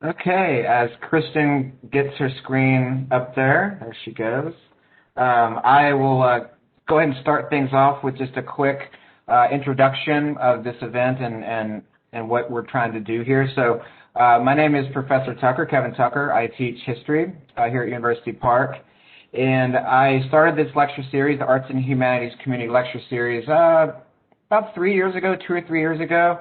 Okay, as Kristen gets her screen up there she goes. I will go ahead and start things off with just a quick introduction of this event and what we're trying to do here. So, my name is Professor Tucker, Kevin Tucker. I teach history here at University Park. And I started this lecture series, the Arts and Humanities Community Lecture Series, about 3 years ago, 2 or 3 years ago.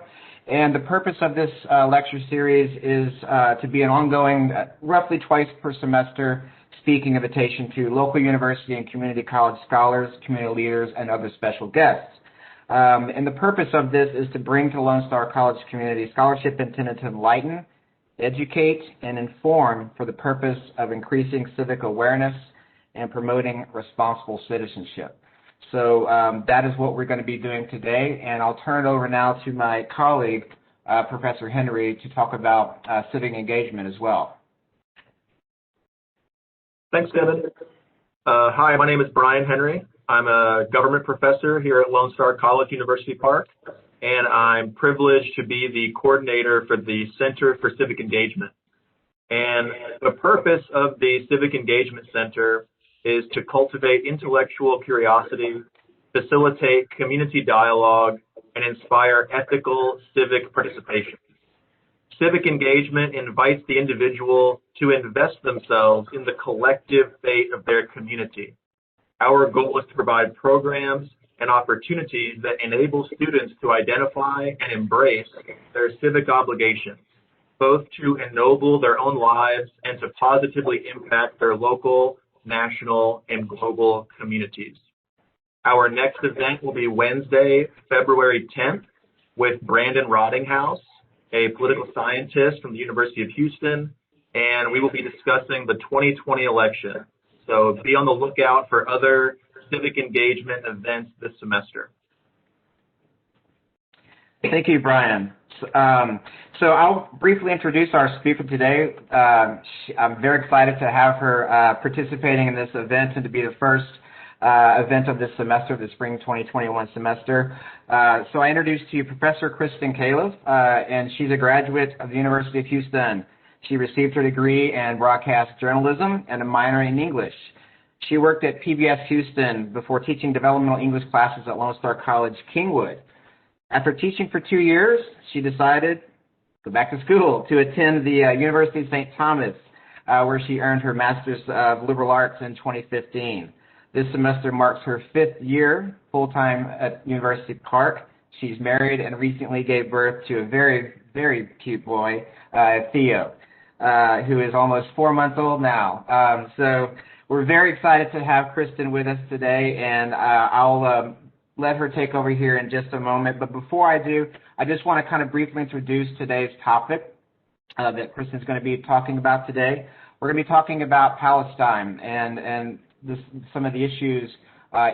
And the purpose of this lecture series is to be an ongoing, roughly twice per semester, speaking invitation to local university and community college scholars, community leaders, and other special guests. And the purpose of this is to bring to Lone Star College community scholarship intended to enlighten, educate, and inform for the purpose of increasing civic awareness and promoting responsible citizenship. So that is what we're going to be doing today, and I'll turn it over now to my colleague, Professor Henry, to talk about civic engagement as well. Thanks, Kevin. Hi, my name is Brian Henry. I'm a government professor here at Lone Star College, University Park, and I'm privileged to be the coordinator for the Center for Civic Engagement. And the purpose of the Civic Engagement Center is to cultivate intellectual curiosity, facilitate community dialogue, and inspire ethical civic participation. Civic engagement invites the individual to invest themselves in the collective fate of their community. Our goal is to provide programs and opportunities that enable students to identify and embrace their civic obligations, both to ennoble their own lives and to positively impact their local, national, and global communities. Our next event will be Wednesday, February 10th, with Brandon Rottinghouse, a political scientist from the University of Houston, and we will be discussing the 2020 election. So be on the lookout for other civic engagement events this semester. Thank you, Brian. So I'll briefly introduce our speaker today. I'm very excited to have her participating in this event and to be the first event of this semester, the spring 2021 semester. So I introduce to you Professor Kristen Khalaf, and she's a graduate of the University of Houston. She received her degree in broadcast journalism and a minor in English. She worked at PBS Houston before teaching developmental English classes at Lone Star College, Kingwood. After teaching for 2 years, she decided to go back to school to attend the University of St. Thomas, where she earned her Master's of Liberal Arts in 2015. This semester marks her 5th year full-time at University Park. She's married and recently gave birth to a very, very cute boy, Theo, who is almost 4 months old now. So we're very excited to have Kristen with us today, and I'll let her take over here in just a moment. But before I do, I just want to kind of briefly introduce today's topic that Kristen's going to be talking about today. We're going to be talking about Palestine and some of the issues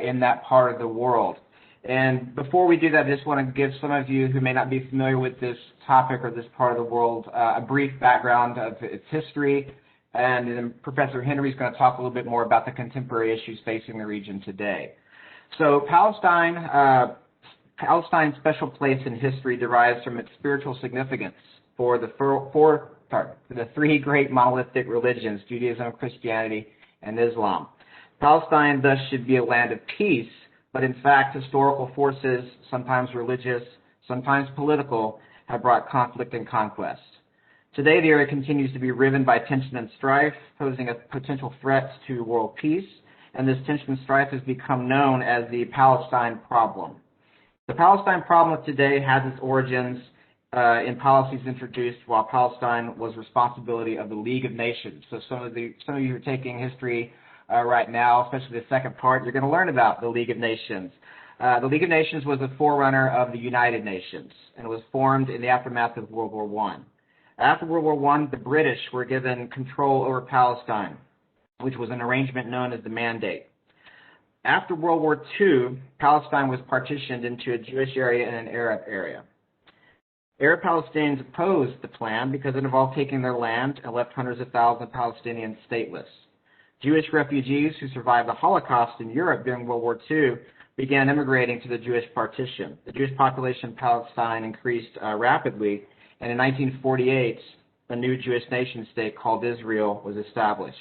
in that part of the world. And before we do that, I just want to give some of you who may not be familiar with this topic or this part of the world a brief background of its history. And then Professor Henry is going to talk a little bit more about the contemporary issues facing the region today. So Palestine's special place in history derives from its spiritual significance for the three great monolithic religions, Judaism, Christianity, and Islam. Palestine thus should be a land of peace, but in fact historical forces, sometimes religious, sometimes political, have brought conflict and conquest. Today the area continues to be riven by tension and strife, posing a potential threat to world peace, and this tension and strife has become known as the Palestine problem. The Palestine problem of today has its origins in policies introduced while Palestine was responsibility of the League of Nations. So some of you who are taking history right now, especially the second part, you're going to learn about the League of Nations. The League of Nations was a forerunner of the United Nations, and it was formed in the aftermath of World War I. After World War I, the British were given control over Palestine, which was an arrangement known as the Mandate. After World War II, Palestine was partitioned into a Jewish area and an Arab area. Arab Palestinians opposed the plan because it involved taking their land and left hundreds of thousands of Palestinians stateless. Jewish refugees who survived the Holocaust in Europe during World War II began immigrating to the Jewish partition. The Jewish population of Palestine increased rapidly, and in 1948, a new Jewish nation state called Israel was established.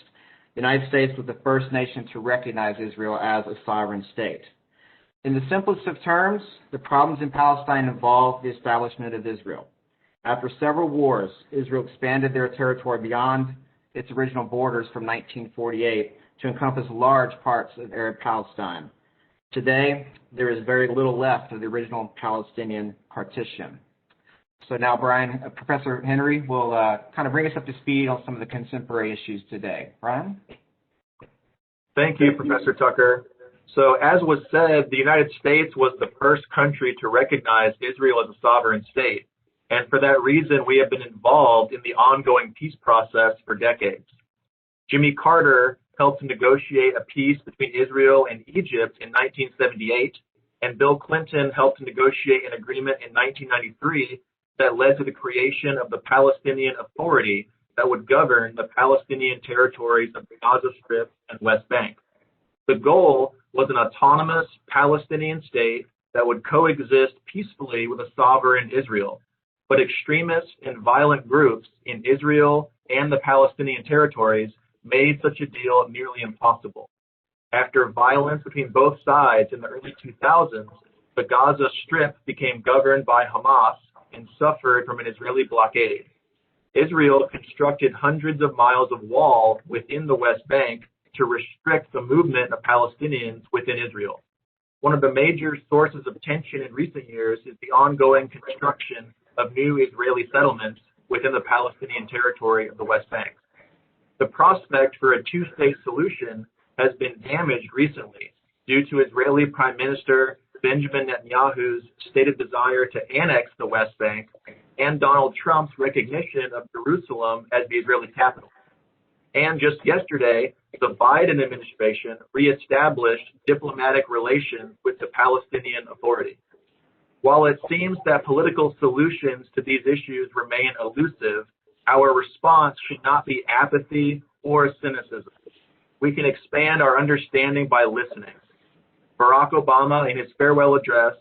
The United States was the first nation to recognize Israel as a sovereign state. In the simplest of terms, the problems in Palestine involved the establishment of Israel. After several wars, Israel expanded their territory beyond its original borders from 1948 to encompass large parts of Arab Palestine. Today, there is very little left of the original Palestinian partition. So now, Brian, Professor Henry will kind of bring us up to speed on some of the contemporary issues today. Brian? Thank you, Professor Tucker. So as was said, the United States was the first country to recognize Israel as a sovereign state. And for that reason, we have been involved in the ongoing peace process for decades. Jimmy Carter helped to negotiate a peace between Israel and Egypt in 1978, and Bill Clinton helped to negotiate an agreement in 1993 that led to the creation of the Palestinian Authority that would govern the Palestinian territories of the Gaza Strip and West Bank. The goal was an autonomous Palestinian state that would coexist peacefully with a sovereign Israel. But extremist and violent groups in Israel and the Palestinian territories made such a deal nearly impossible. After violence between both sides in the early 2000s, the Gaza Strip became governed by Hamas and suffered from an Israeli blockade. Israel constructed hundreds of miles of wall within the West Bank to restrict the movement of Palestinians within Israel. One of the major sources of tension in recent years is the ongoing construction of new Israeli settlements within the Palestinian territory of the West Bank. The prospect for a two-state solution has been damaged recently due to Israeli Prime Minister Benjamin Netanyahu's stated desire to annex the West Bank and Donald Trump's recognition of Jerusalem as the Israeli capital. And just yesterday, the Biden administration reestablished diplomatic relations with the Palestinian Authority. While it seems that political solutions to these issues remain elusive, our response should not be apathy or cynicism. We can expand our understanding by listening. Barack Obama, in his farewell address,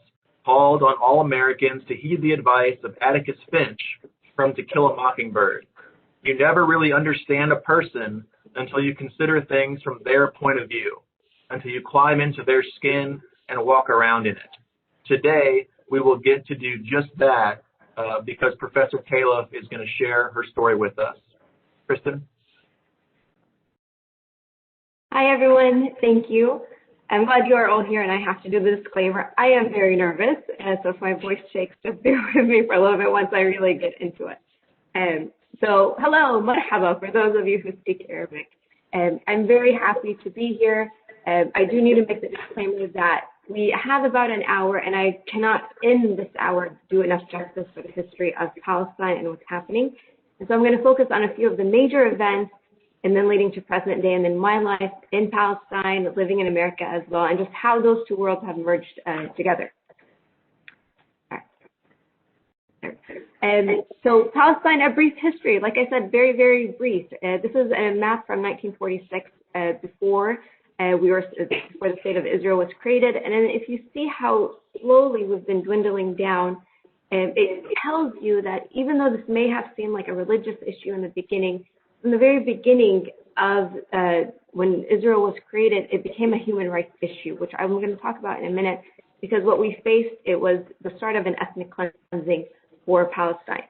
called on all Americans to heed the advice of Atticus Finch from To Kill a Mockingbird. You never really understand a person until you consider things from their point of view, until you climb into their skin and walk around in it. Today, we will get to do just that because Professor Khalaf is going to share her story with us. Kristen? Hi, everyone. Thank you. I'm glad you are all here, and I have to do the disclaimer. I am very nervous, so if my voice shakes, just bear with me for a little bit once I really get into it. So, hello, marhaba, for those of you who speak Arabic. I'm very happy to be here. I do need to make the disclaimer that we have about an hour, and I cannot, in this hour, do enough justice for the history of Palestine and what's happening. And so I'm going to focus on a few of the major events, and then leading to present day, and then my life in Palestine, living in America as well, and just how those two worlds have merged together. So Palestine, a brief history. Like I said, very, very brief. This is a map from 1946 before the state of Israel was created. And then if you see how slowly we've been dwindling down, it tells you that even though this may have seemed like a religious issue in the beginning, from the very beginning of when Israel was created, it became a human rights issue, which I'm going to talk about in a minute, because what we faced, it was the start of an ethnic cleansing for Palestine.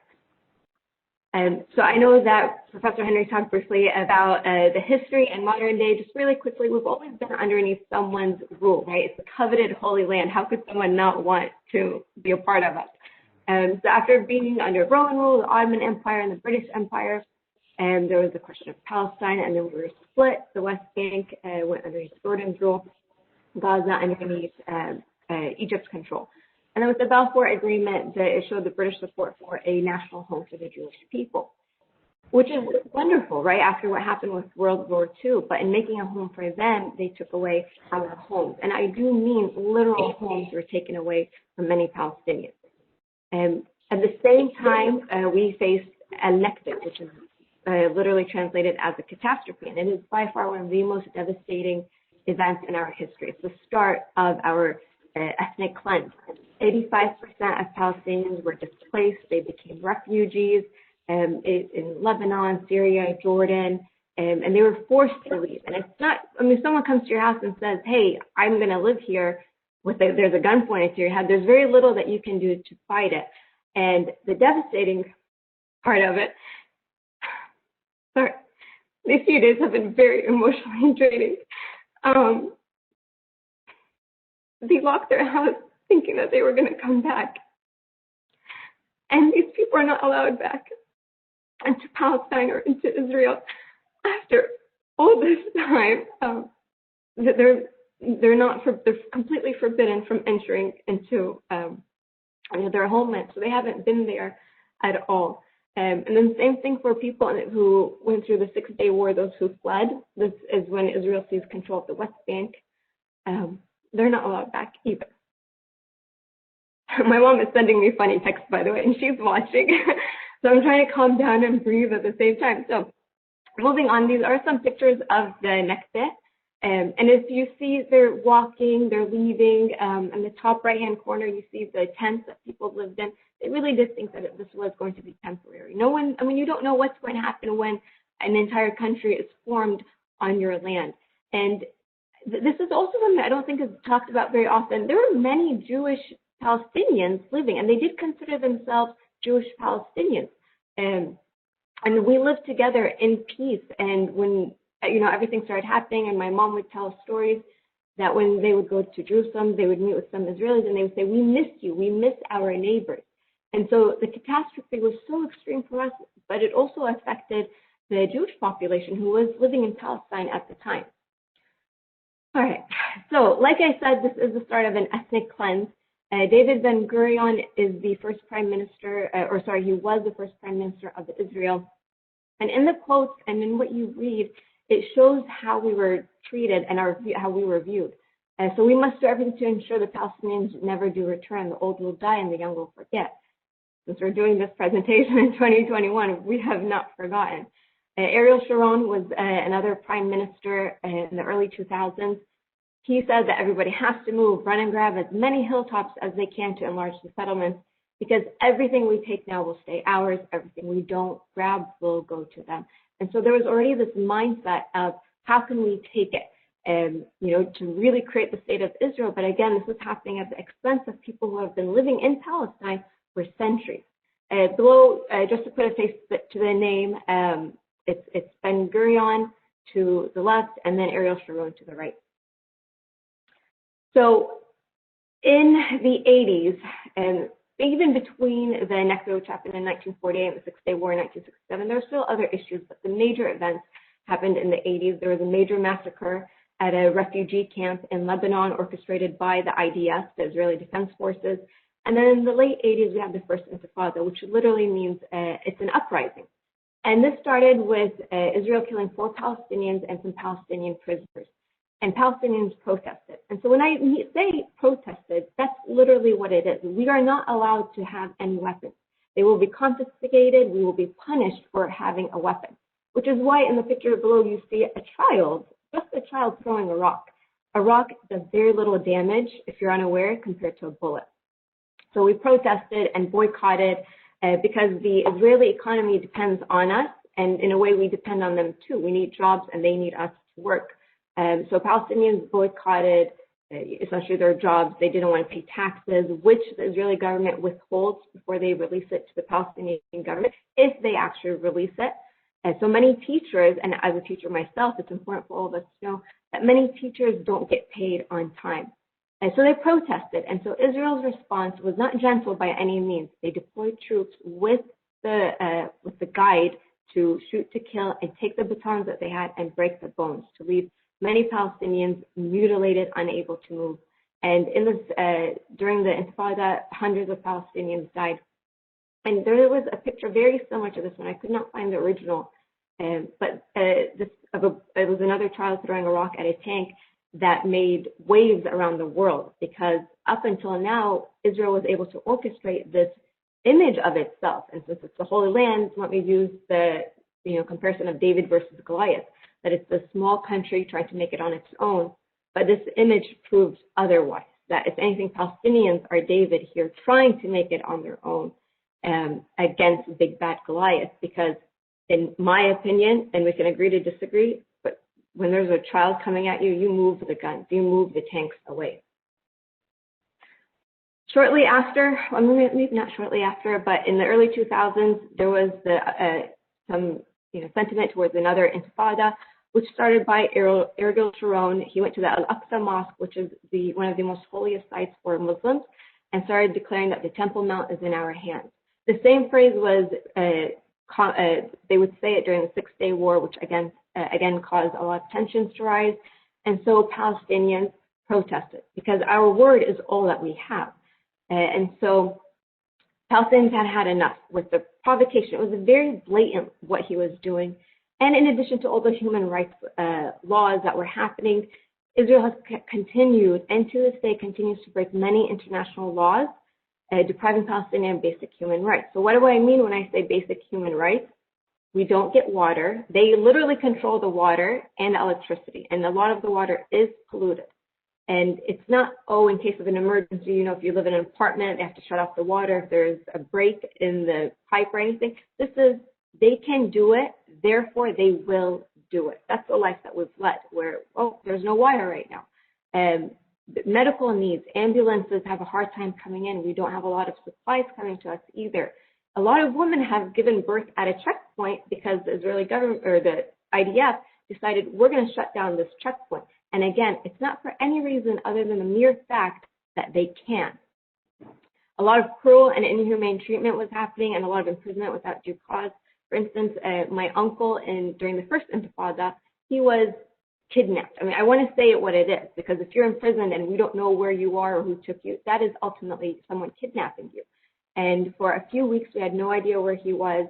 So I know that Professor Henry talked briefly about the history and modern day. Just really quickly, we've always been underneath someone's rule, right? It's a coveted holy land. How could someone not want to be a part of it? So after being under Roman rule, the Ottoman Empire, and the British Empire, there was the question of Palestine, and then we were split. The West Bank went underneath Jordan's rule, Gaza underneath Egypt's control. And then with the Balfour Agreement, it showed the British support for a national home for the Jewish people, which is wonderful, right, after what happened with World War II. But in making a home for them, they took away our homes. And I do mean literal homes were taken away from many Palestinians. At the same time, we faced a nekbah, which is literally translated as a catastrophe. And it is by far one of the most devastating events in our history. It's the start of our ethnic cleanse. 85% of Palestinians were displaced. They became refugees. in Lebanon, Syria, Jordan, and they were forced to leave. And it's not, I mean, if someone comes to your house and says, hey, I'm going to live here, there's a gun pointed to your head, there's very little that you can do to fight it. And the devastating part of it, sorry, these few days have been very emotionally draining. They locked their house thinking that they were going to come back. And these people are not allowed back into Palestine or into Israel after all this time. They're completely forbidden from entering into their homeland, so they haven't been there at all. And then same thing for people who went through the 6-day war, those who fled. This is when Israel seized control of the West Bank. They're not allowed back either. My mom is sending me funny texts, by the way, and she's watching. So I'm trying to calm down and breathe at the same time. So moving on, these are some pictures of the Nakba. And as you see, they're walking, they're leaving. In the top right-hand corner, you see the tents that people lived in. They really did think that this was going to be temporary. You don't know what's going to happen when an entire country is formed on your land. And this is also something I don't think is talked about very often. There were many Jewish Palestinians living, and they did consider themselves Jewish Palestinians. And we lived together in peace. And when everything started happening, and my mom would tell stories that when they would go to Jerusalem, they would meet with some Israelis, and they would say, "We miss you. We miss our neighbors." And so the catastrophe was so extreme for us, but it also affected the Jewish population who was living in Palestine at the time. All right. So, like I said, this is the start of an ethnic cleanse. David Ben-Gurion is the first prime minister, he was the first prime minister of Israel. And in the quotes and in what you read, it shows how we were treated and how we were viewed. So we must do everything to ensure the Palestinians never do return. The old will die and the young will forget. Since we're doing this presentation in 2021, we have not forgotten. Ariel Sharon was another prime minister in the early 2000s. He said that everybody has to move, run and grab as many hilltops as they can to enlarge the settlements, because everything we take now will stay ours. Everything we don't grab will go to them. And so there was already this mindset of how can we take it, to really create the state of Israel. But again, this was happening at the expense of people who have been living in Palestine for centuries. Below, just to put a face to the name, it's Ben-Gurion to the left, and then Ariel Sharon to the right. So in the 80s, and even between the Nakba, which happened in 1948, and the Six-Day War in 1967, there were still other issues, but the major events happened in the 80s. There was a major massacre at a refugee camp in Lebanon orchestrated by the IDF, the Israeli Defense Forces. And then in the late 80s, we had the first Intifada, which literally means it's an uprising. And this started with Israel killing 4 Palestinians and some Palestinian prisoners. And Palestinians protested. And so when I say protested, that's literally what it is. We are not allowed to have any weapons. They will be confiscated. We will be punished for having a weapon, which is why in the picture below you see a child, just a child throwing a rock. A rock does very little damage, if you're unaware, compared to a bullet. So we protested and boycotted because the Israeli economy depends on us, and in a way we depend on them too. We need jobs and they need us to work. So Palestinians boycotted essentially their jobs. They didn't want to pay taxes, which the Israeli government withholds before they release it to the Palestinian government, if they actually release it. And so many teachers, and as a teacher myself, it's important for all of us to know that many teachers don't get paid on time. And so they protested. And so Israel's response was not gentle by any means. They deployed troops with the guide to shoot to kill and take the batons that they had and break the bones, to leave many Palestinians mutilated, unable to move. And in this, during the Intifada, hundreds of Palestinians died. And there was a picture very similar to this one. I could not find the original, but it was another child throwing a rock at a tank that made waves around the world, because up until now, Israel was able to orchestrate this image of itself. And since it's the Holy Land, let me use the comparison of David versus Goliath, that it's a small country trying to make it on its own. But this image proves otherwise, that if anything, Palestinians are David here trying to make it on their own. against big bad Goliath, because in my opinion, and we can agree to disagree, but when there's a child coming at you, you move the guns, you move the tanks away. Shortly after, well, maybe not shortly after, but in the early 2000s, there was some sentiment towards another intifada, which started by Ariel Sharon. He went to the Al-Aqsa Mosque, which is one of the most holiest sites for Muslims, and started declaring that the Temple Mount is in our hands. The same phrase was, they would say it during the Six-Day War, which again caused a lot of tensions to rise. And so Palestinians protested, because our word is all that we have. And so Palestinians had enough with the provocation. It was very blatant what he was doing. And in addition to all the human rights laws that were happening, Israel has continued, and to this day continues to break many international laws, depriving Palestinians of basic human rights. So what do I mean when I say basic human rights? We don't get water. They literally control the water and electricity, and a lot of the water is polluted. And it's not, in case of an emergency, if you live in an apartment, they have to shut off the water if there's a break in the pipe or anything. They can do it, therefore they will do it. That's the life that we've led, where, there's no water right now. Medical needs, ambulances have a hard time coming in. We don't have a lot of supplies coming to us either. A lot of women have given birth at a checkpoint because the Israeli government, or the IDF, decided we're going to shut down this checkpoint. And again, it's not for any reason other than the mere fact that they can. A lot of cruel and inhumane treatment was happening, and a lot of imprisonment without due cause. For instance, my uncle, during the first Intifada, he was kidnapped. I want to say it what it is, because if you're in prison and we don't know where you are or who took you, that is ultimately someone kidnapping you. And for a few weeks, we had no idea where he was.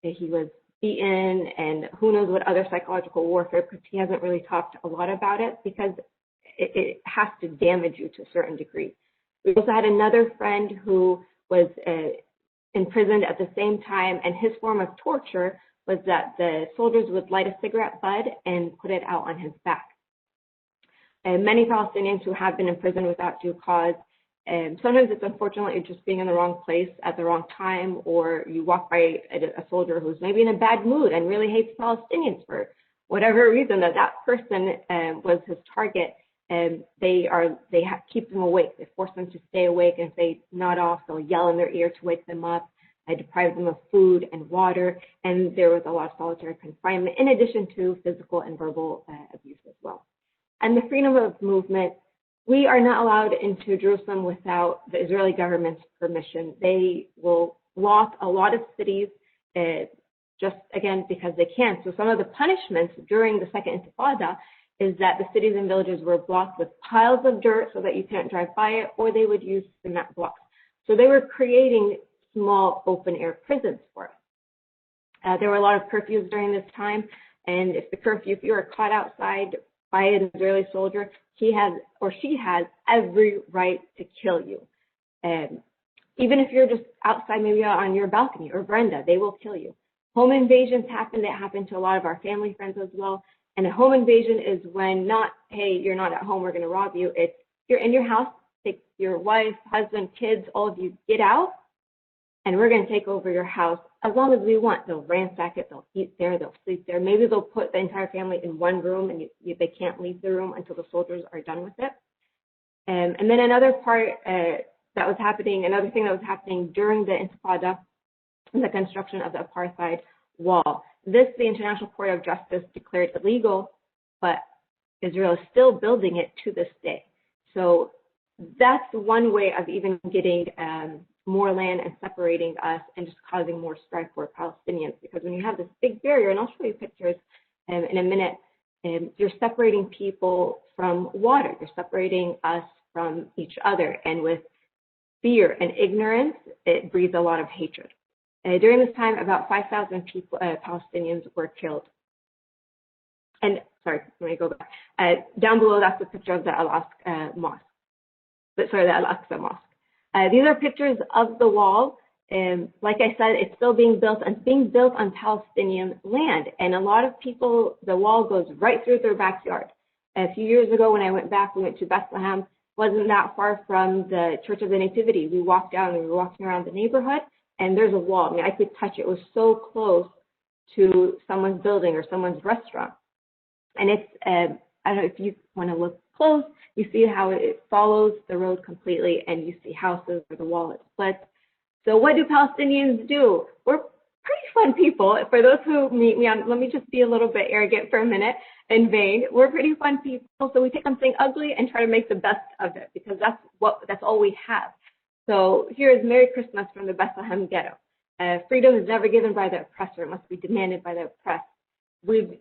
He was beaten, and who knows what other psychological warfare, because he hasn't really talked a lot about it, because it has to damage you to a certain degree. We also had another friend who was imprisoned at the same time, and his form of torture was that the soldiers would light a cigarette butt and put it out on his back. And many Palestinians who have been imprisoned without due cause, sometimes it's unfortunately just being in the wrong place at the wrong time, or you walk by a soldier who's maybe in a bad mood and really hates Palestinians for whatever reason that person was his target. They keep them awake. They force them to stay awake, and if they nod off, they'll yell in their ear to wake them up. Deprive them of food and water, and there was a lot of solitary confinement, in addition to physical and verbal abuse as well. And the freedom of movement, we are not allowed into Jerusalem without the Israeli government's permission. They will block a lot of cities just, again, because they can. So some of the punishments during the Second Intifada is that the cities and villages were blocked with piles of dirt so that you can't drive by it, or they would use cement blocks. So they were creating small open-air prisons for us. There were a lot of curfews during this time, and if you were caught outside by an Israeli soldier, he has or she has every right to kill you. Even if you're just outside, maybe on your balcony or veranda, they will kill you. Home invasions happen. That happened to a lot of our family friends as well. And a home invasion is when not, hey, you're not at home, we're going to rob you. It's you're in your house, take your wife, husband, kids, all of you, get out, and we're going to take over your house as long as we want. They'll ransack it. They'll eat there. They'll sleep there. Maybe they'll put the entire family in one room, and they can't leave the room until the soldiers are done with it. And then another part another thing that was happening during the Intifada, the construction of the apartheid wall. This, the International Court of Justice declared illegal, but Israel is still building it to this day. So that's one way of even getting more land and separating us and just causing more strife for Palestinians. Because when you have this big barrier, and I'll show you pictures in a minute, you're separating people from water. You're separating us from each other. And with fear and ignorance, it breeds a lot of hatred. During this time, about 5,000 people, Palestinians were killed. And sorry, let me go back. Down below, that's a picture of the Al-Aqsa Mosque. The Al-Aqsa Mosque. These are pictures of the wall. Like I said, it's still being built, and it's being built on Palestinian land. And a lot of people, the wall goes right through their backyard. A few years ago, when I went back, we went to Bethlehem. Wasn't that far from the Church of the Nativity. We walked down and we were walking around the neighborhood. and there's a wall. I mean, I could touch it. It was so close to someone's building or someone's restaurant. And it's, I don't know if you want to look close, you see how it follows the road completely, and you see houses where the wall is split. So what do Palestinians do? We're pretty fun people. For those who meet me on, let me just be a little bit arrogant for a minute and vain. We're pretty fun people. So we take something ugly and try to make the best of it, because that's all we have. So here is Merry Christmas from the Bethlehem ghetto. Freedom is never given by the oppressor. It must be demanded by the oppressed. We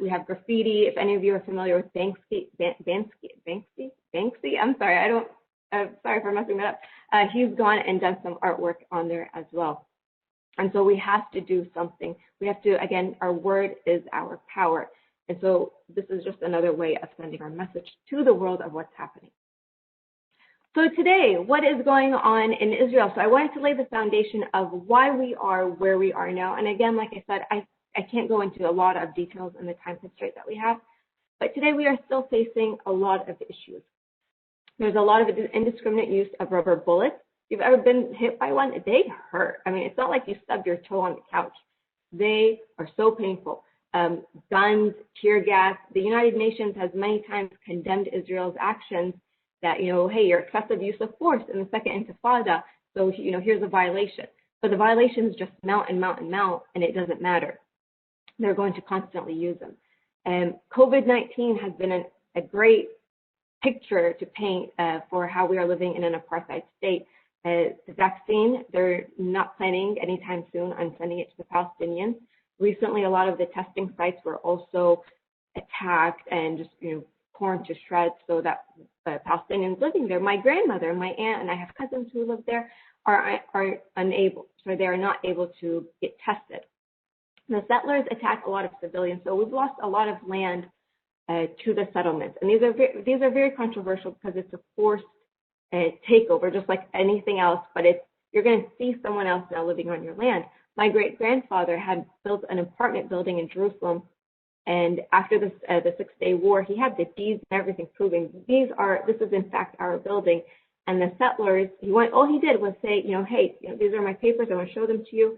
have graffiti. If any of you are familiar with Banksy, I'm sorry, sorry for messing that up. He's gone and done some artwork on there as well. And so we have to do something. We have to, again, our word is our power. And so this is just another way of sending our message to the world of what's happening. So today, what is going on in Israel? So I wanted to lay the foundation of why we are where we are now. And again, like I said, I can't go into a lot of details in the time constraint that we have, but today we are still facing a lot of issues. There's a lot of indiscriminate use of rubber bullets. If you've ever been hit by one, they hurt. I mean, it's not like you stub your toe on the couch. They are so painful. Guns, tear gas. The United Nations has many times condemned Israel's actions that, hey, you're excessive use of force in the Second Intifada, so, here's a violation. But the violations just mount and mount and mount, and it doesn't matter. They're going to constantly use them. And COVID-19 has been a great picture to paint for how we are living in an apartheid state. The vaccine, they're not planning anytime soon on sending it to the Palestinians. Recently, a lot of the testing sites were also attacked and just, torn to shreds, so that Palestinians living there, my grandmother, my aunt, and I have cousins who live there, are unable, so they are not able to get tested. The settlers attack a lot of civilians, so we've lost a lot of land to the settlements, and these are very controversial because it's a forced takeover, just like anything else. But you're going to see someone else now living on your land. My great grandfather had built an apartment building in Jerusalem, and after the 6-Day War, he had the deeds and everything proving this is in fact our building. And the settlers, all he did was say, hey, these are my papers. I want to show them to you.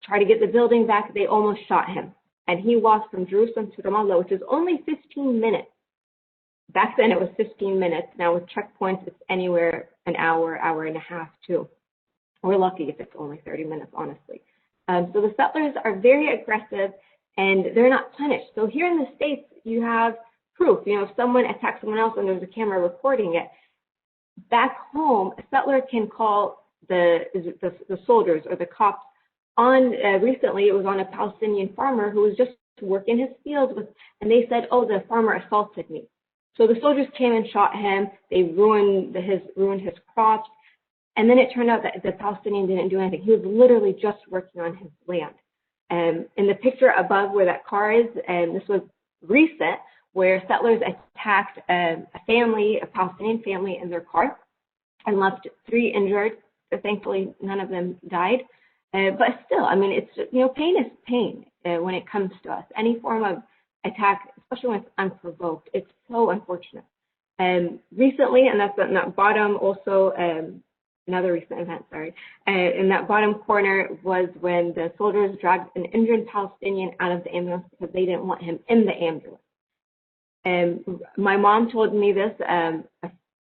Try to get the building back. They almost shot him. And he walked from Jerusalem to Ramallah, which is only 15 minutes. Back then it was 15 minutes. Now with checkpoints, it's anywhere an hour, hour and a half too. We're lucky if it's only 30 minutes, honestly. So the settlers are very aggressive, and they're not punished. So here in the States, you have proof. If someone attacks someone else and there's a camera recording it, back home, a settler can call the soldiers or the cops on. Recently, it was on a Palestinian farmer who was just working his fields and they said, oh, the farmer assaulted me. So the soldiers came and shot him. They ruined his crops. And then it turned out that the Palestinian didn't do anything. He was literally just working on his land. In the picture above where that car is, and this was recent, where settlers attacked a Palestinian family in their car, and left 3 injured. Thankfully, none of them died. But still, I mean, it's pain is pain when it comes to us. Any form of attack, especially when it's unprovoked, it's so unfortunate. Recently, and that's in that bottom also. Another recent event, sorry. In that bottom corner was when the soldiers dragged an injured Palestinian out of the ambulance because they didn't want him in the ambulance. My mom told me this a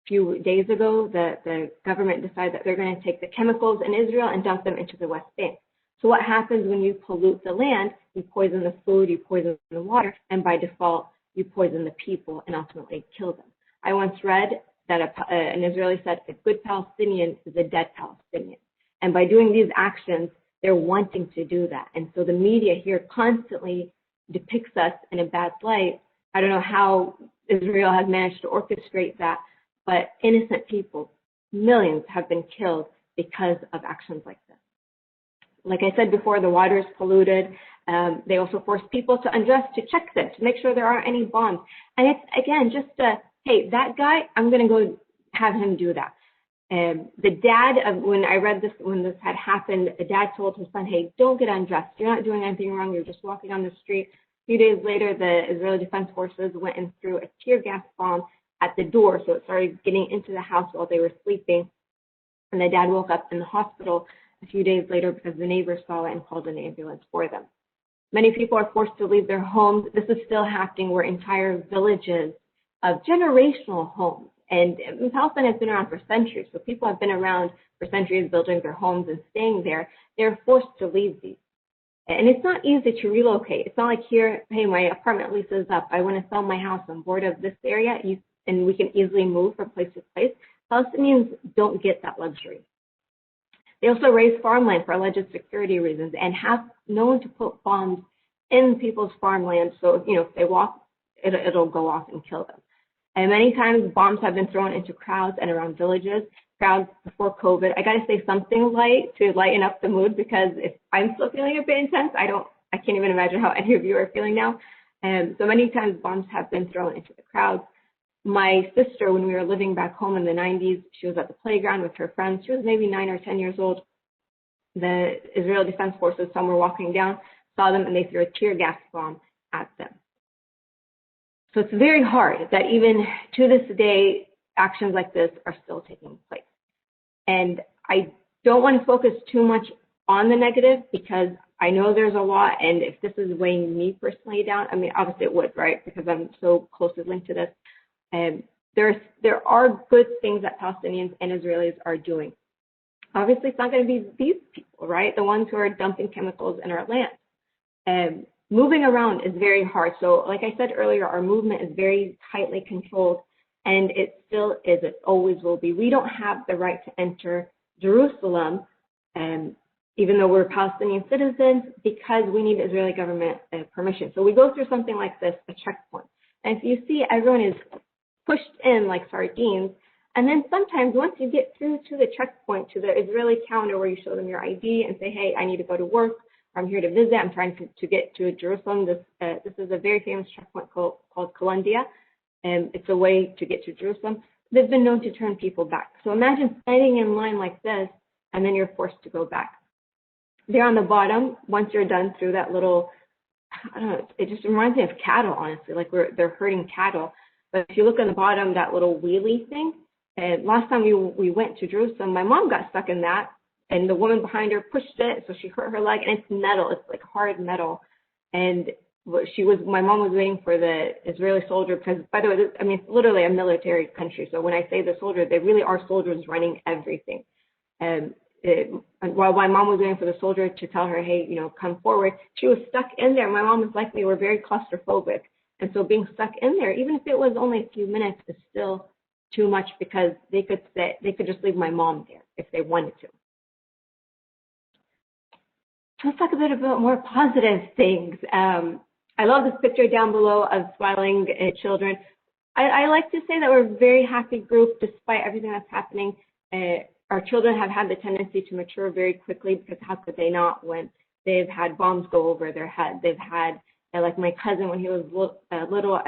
few days ago, that the government decided that they're going to take the chemicals in Israel and dump them into the West Bank. So what happens when you pollute the land? You poison the food, you poison the water, and by default, you poison the people and ultimately kill them. I once read that an Israeli said, a good Palestinian is a dead Palestinian. And by doing these actions, they're wanting to do that. And so the media here constantly depicts us in a bad light. I don't know how Israel has managed to orchestrate that, but innocent people, millions, have been killed because of actions like this. Like I said before, the water is polluted. They also force people to undress to check this, to make sure there aren't any bombs. And it's, again, just hey, that guy, I'm going to go have him do that. The dad, when this had happened, the dad told his son, hey, don't get undressed. You're not doing anything wrong. You're just walking on the street. A few days later, the Israeli Defense Forces went and threw a tear gas bomb at the door, so it started getting into the house while they were sleeping. And the dad woke up in the hospital a few days later because the neighbors saw it and called an ambulance for them. Many people are forced to leave their homes. This is still happening where entire villages of generational homes, and Palestine has been around for centuries, so people have been around for centuries building their homes and staying there. They're forced to leave these. And it's not easy to relocate. It's not like here, hey, my apartment lease is up. I want to sell my house. I'm bored of this area, and we can easily move from place to place. Palestinians don't get that luxury. They also raise farmland for alleged security reasons and have known to put bombs in people's farmland. So, if they walk, it'll go off and kill them. And many times bombs have been thrown into crowds and around villages. Crowds before COVID. I got to say something light to lighten up the mood, because if I'm still feeling a bit intense, I can't even imagine how any of you are feeling now. So many times bombs have been thrown into the crowds. My sister, when we were living back home in the 90s, she was at the playground with her friends. She was maybe 9 or 10 years old. The Israeli Defense Forces, some were walking down, saw them, and they threw a tear gas bomb at them. So it's very hard that even to this day, actions like this are still taking place. And I don't want to focus too much on the negative, because I know there's a lot, and if this is weighing me personally down, I mean, obviously it would, right? Because I'm so closely linked to this. And there are good things that Palestinians and Israelis are doing. Obviously, it's not going to be these people, right? The ones who are dumping chemicals in our land. Moving around is very hard. So like I said earlier, our movement is very tightly controlled, and it still is. It always will be. We don't have the right to enter Jerusalem, even though we're Palestinian citizens, because we need Israeli government permission. So we go through something like this, a checkpoint. And if you see, everyone is pushed in like sardines. And then sometimes once you get through to the checkpoint, to the Israeli counter where you show them your ID and say, hey, I need to go to work, I'm here to visit, I'm trying to get to Jerusalem. This is a very famous checkpoint called Kalandia, and it's a way to get to Jerusalem. They've been known to turn people back. So imagine standing in line like this, and then you're forced to go back. There on the bottom, once you're done through that little, I don't know, it just reminds me of cattle, honestly, like they're herding cattle. But if you look on the bottom, that little wheelie thing, and last time we went to Jerusalem, my mom got stuck in that, and the woman behind her pushed it, so she hurt her leg, and it's metal. It's like hard metal. And my mom was waiting for the Israeli soldier, because, by the way, I mean, it's literally a military country. So when I say the soldier, they really are soldiers running everything. And while my mom was waiting for the soldier to tell her, hey, come forward, she was stuck in there. My mom was like me, we're very claustrophobic. And so being stuck in there, even if it was only a few minutes, is still too much, because they could just leave my mom there if they wanted to. So let's talk a bit about more positive things. I love this picture down below of smiling children. I like to say that we're a very happy group despite everything that's happening. Our children have had the tendency to mature very quickly, because how could they not when they've had bombs go over their head? They've had, like my cousin when he was little,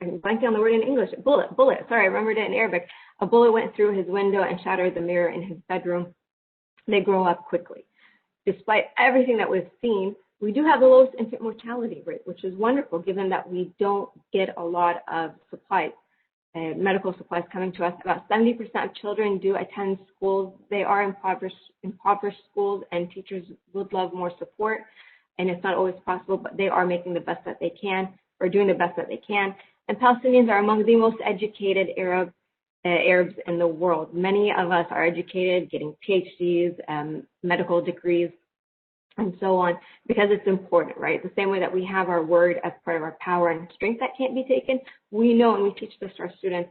I'm blanking on the word in English, bullet, sorry, I remembered it in Arabic. A bullet went through his window and shattered the mirror in his bedroom. They grow up quickly. Despite everything that we've seen, we do have the lowest infant mortality rate, which is wonderful, given that we don't get a lot of supplies, medical supplies coming to us. About 70% of children do attend schools. They are impoverished schools, and teachers would love more support, and it's not always possible, but they are making the best that they can, or doing the best that they can. And Palestinians are among the most educated Arabs in the world. Many of us are educated, getting PhDs, medical degrees, and so on, because it's important, right? The same way that we have our word as part of our power and strength that can't be taken, we know, and we teach this to our students,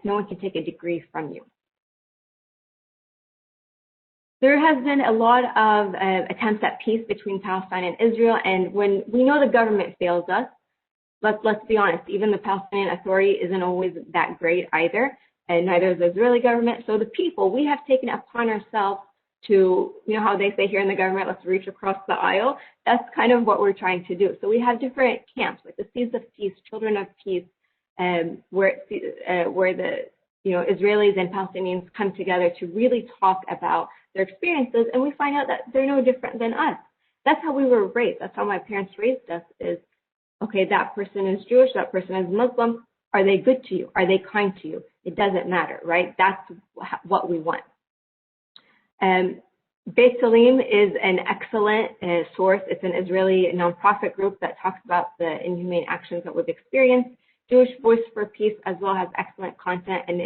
no one can take a degree from you. There has been a lot of attempts at peace between Palestine and Israel, and when we know the government fails us, let's be honest, even the Palestinian Authority isn't always that great either, and neither is the Israeli government. So the people, we have taken it upon ourselves to, how they say here in the government, let's reach across the aisle. That's kind of what we're trying to do. So we have different camps, like the Seeds of Peace, Children of Peace, where the Israelis and Palestinians come together to really talk about their experiences, and we find out that they're no different than us. That's how we were raised. That's how my parents raised us, is, okay, that person is Jewish, that person is Muslim. Are they good to you? Are they kind to you? It doesn't matter, right? That's what we want. Beit Salim is an excellent source. It's an Israeli nonprofit group that talks about the inhumane actions that we've experienced. Jewish Voice for Peace as well has excellent content, and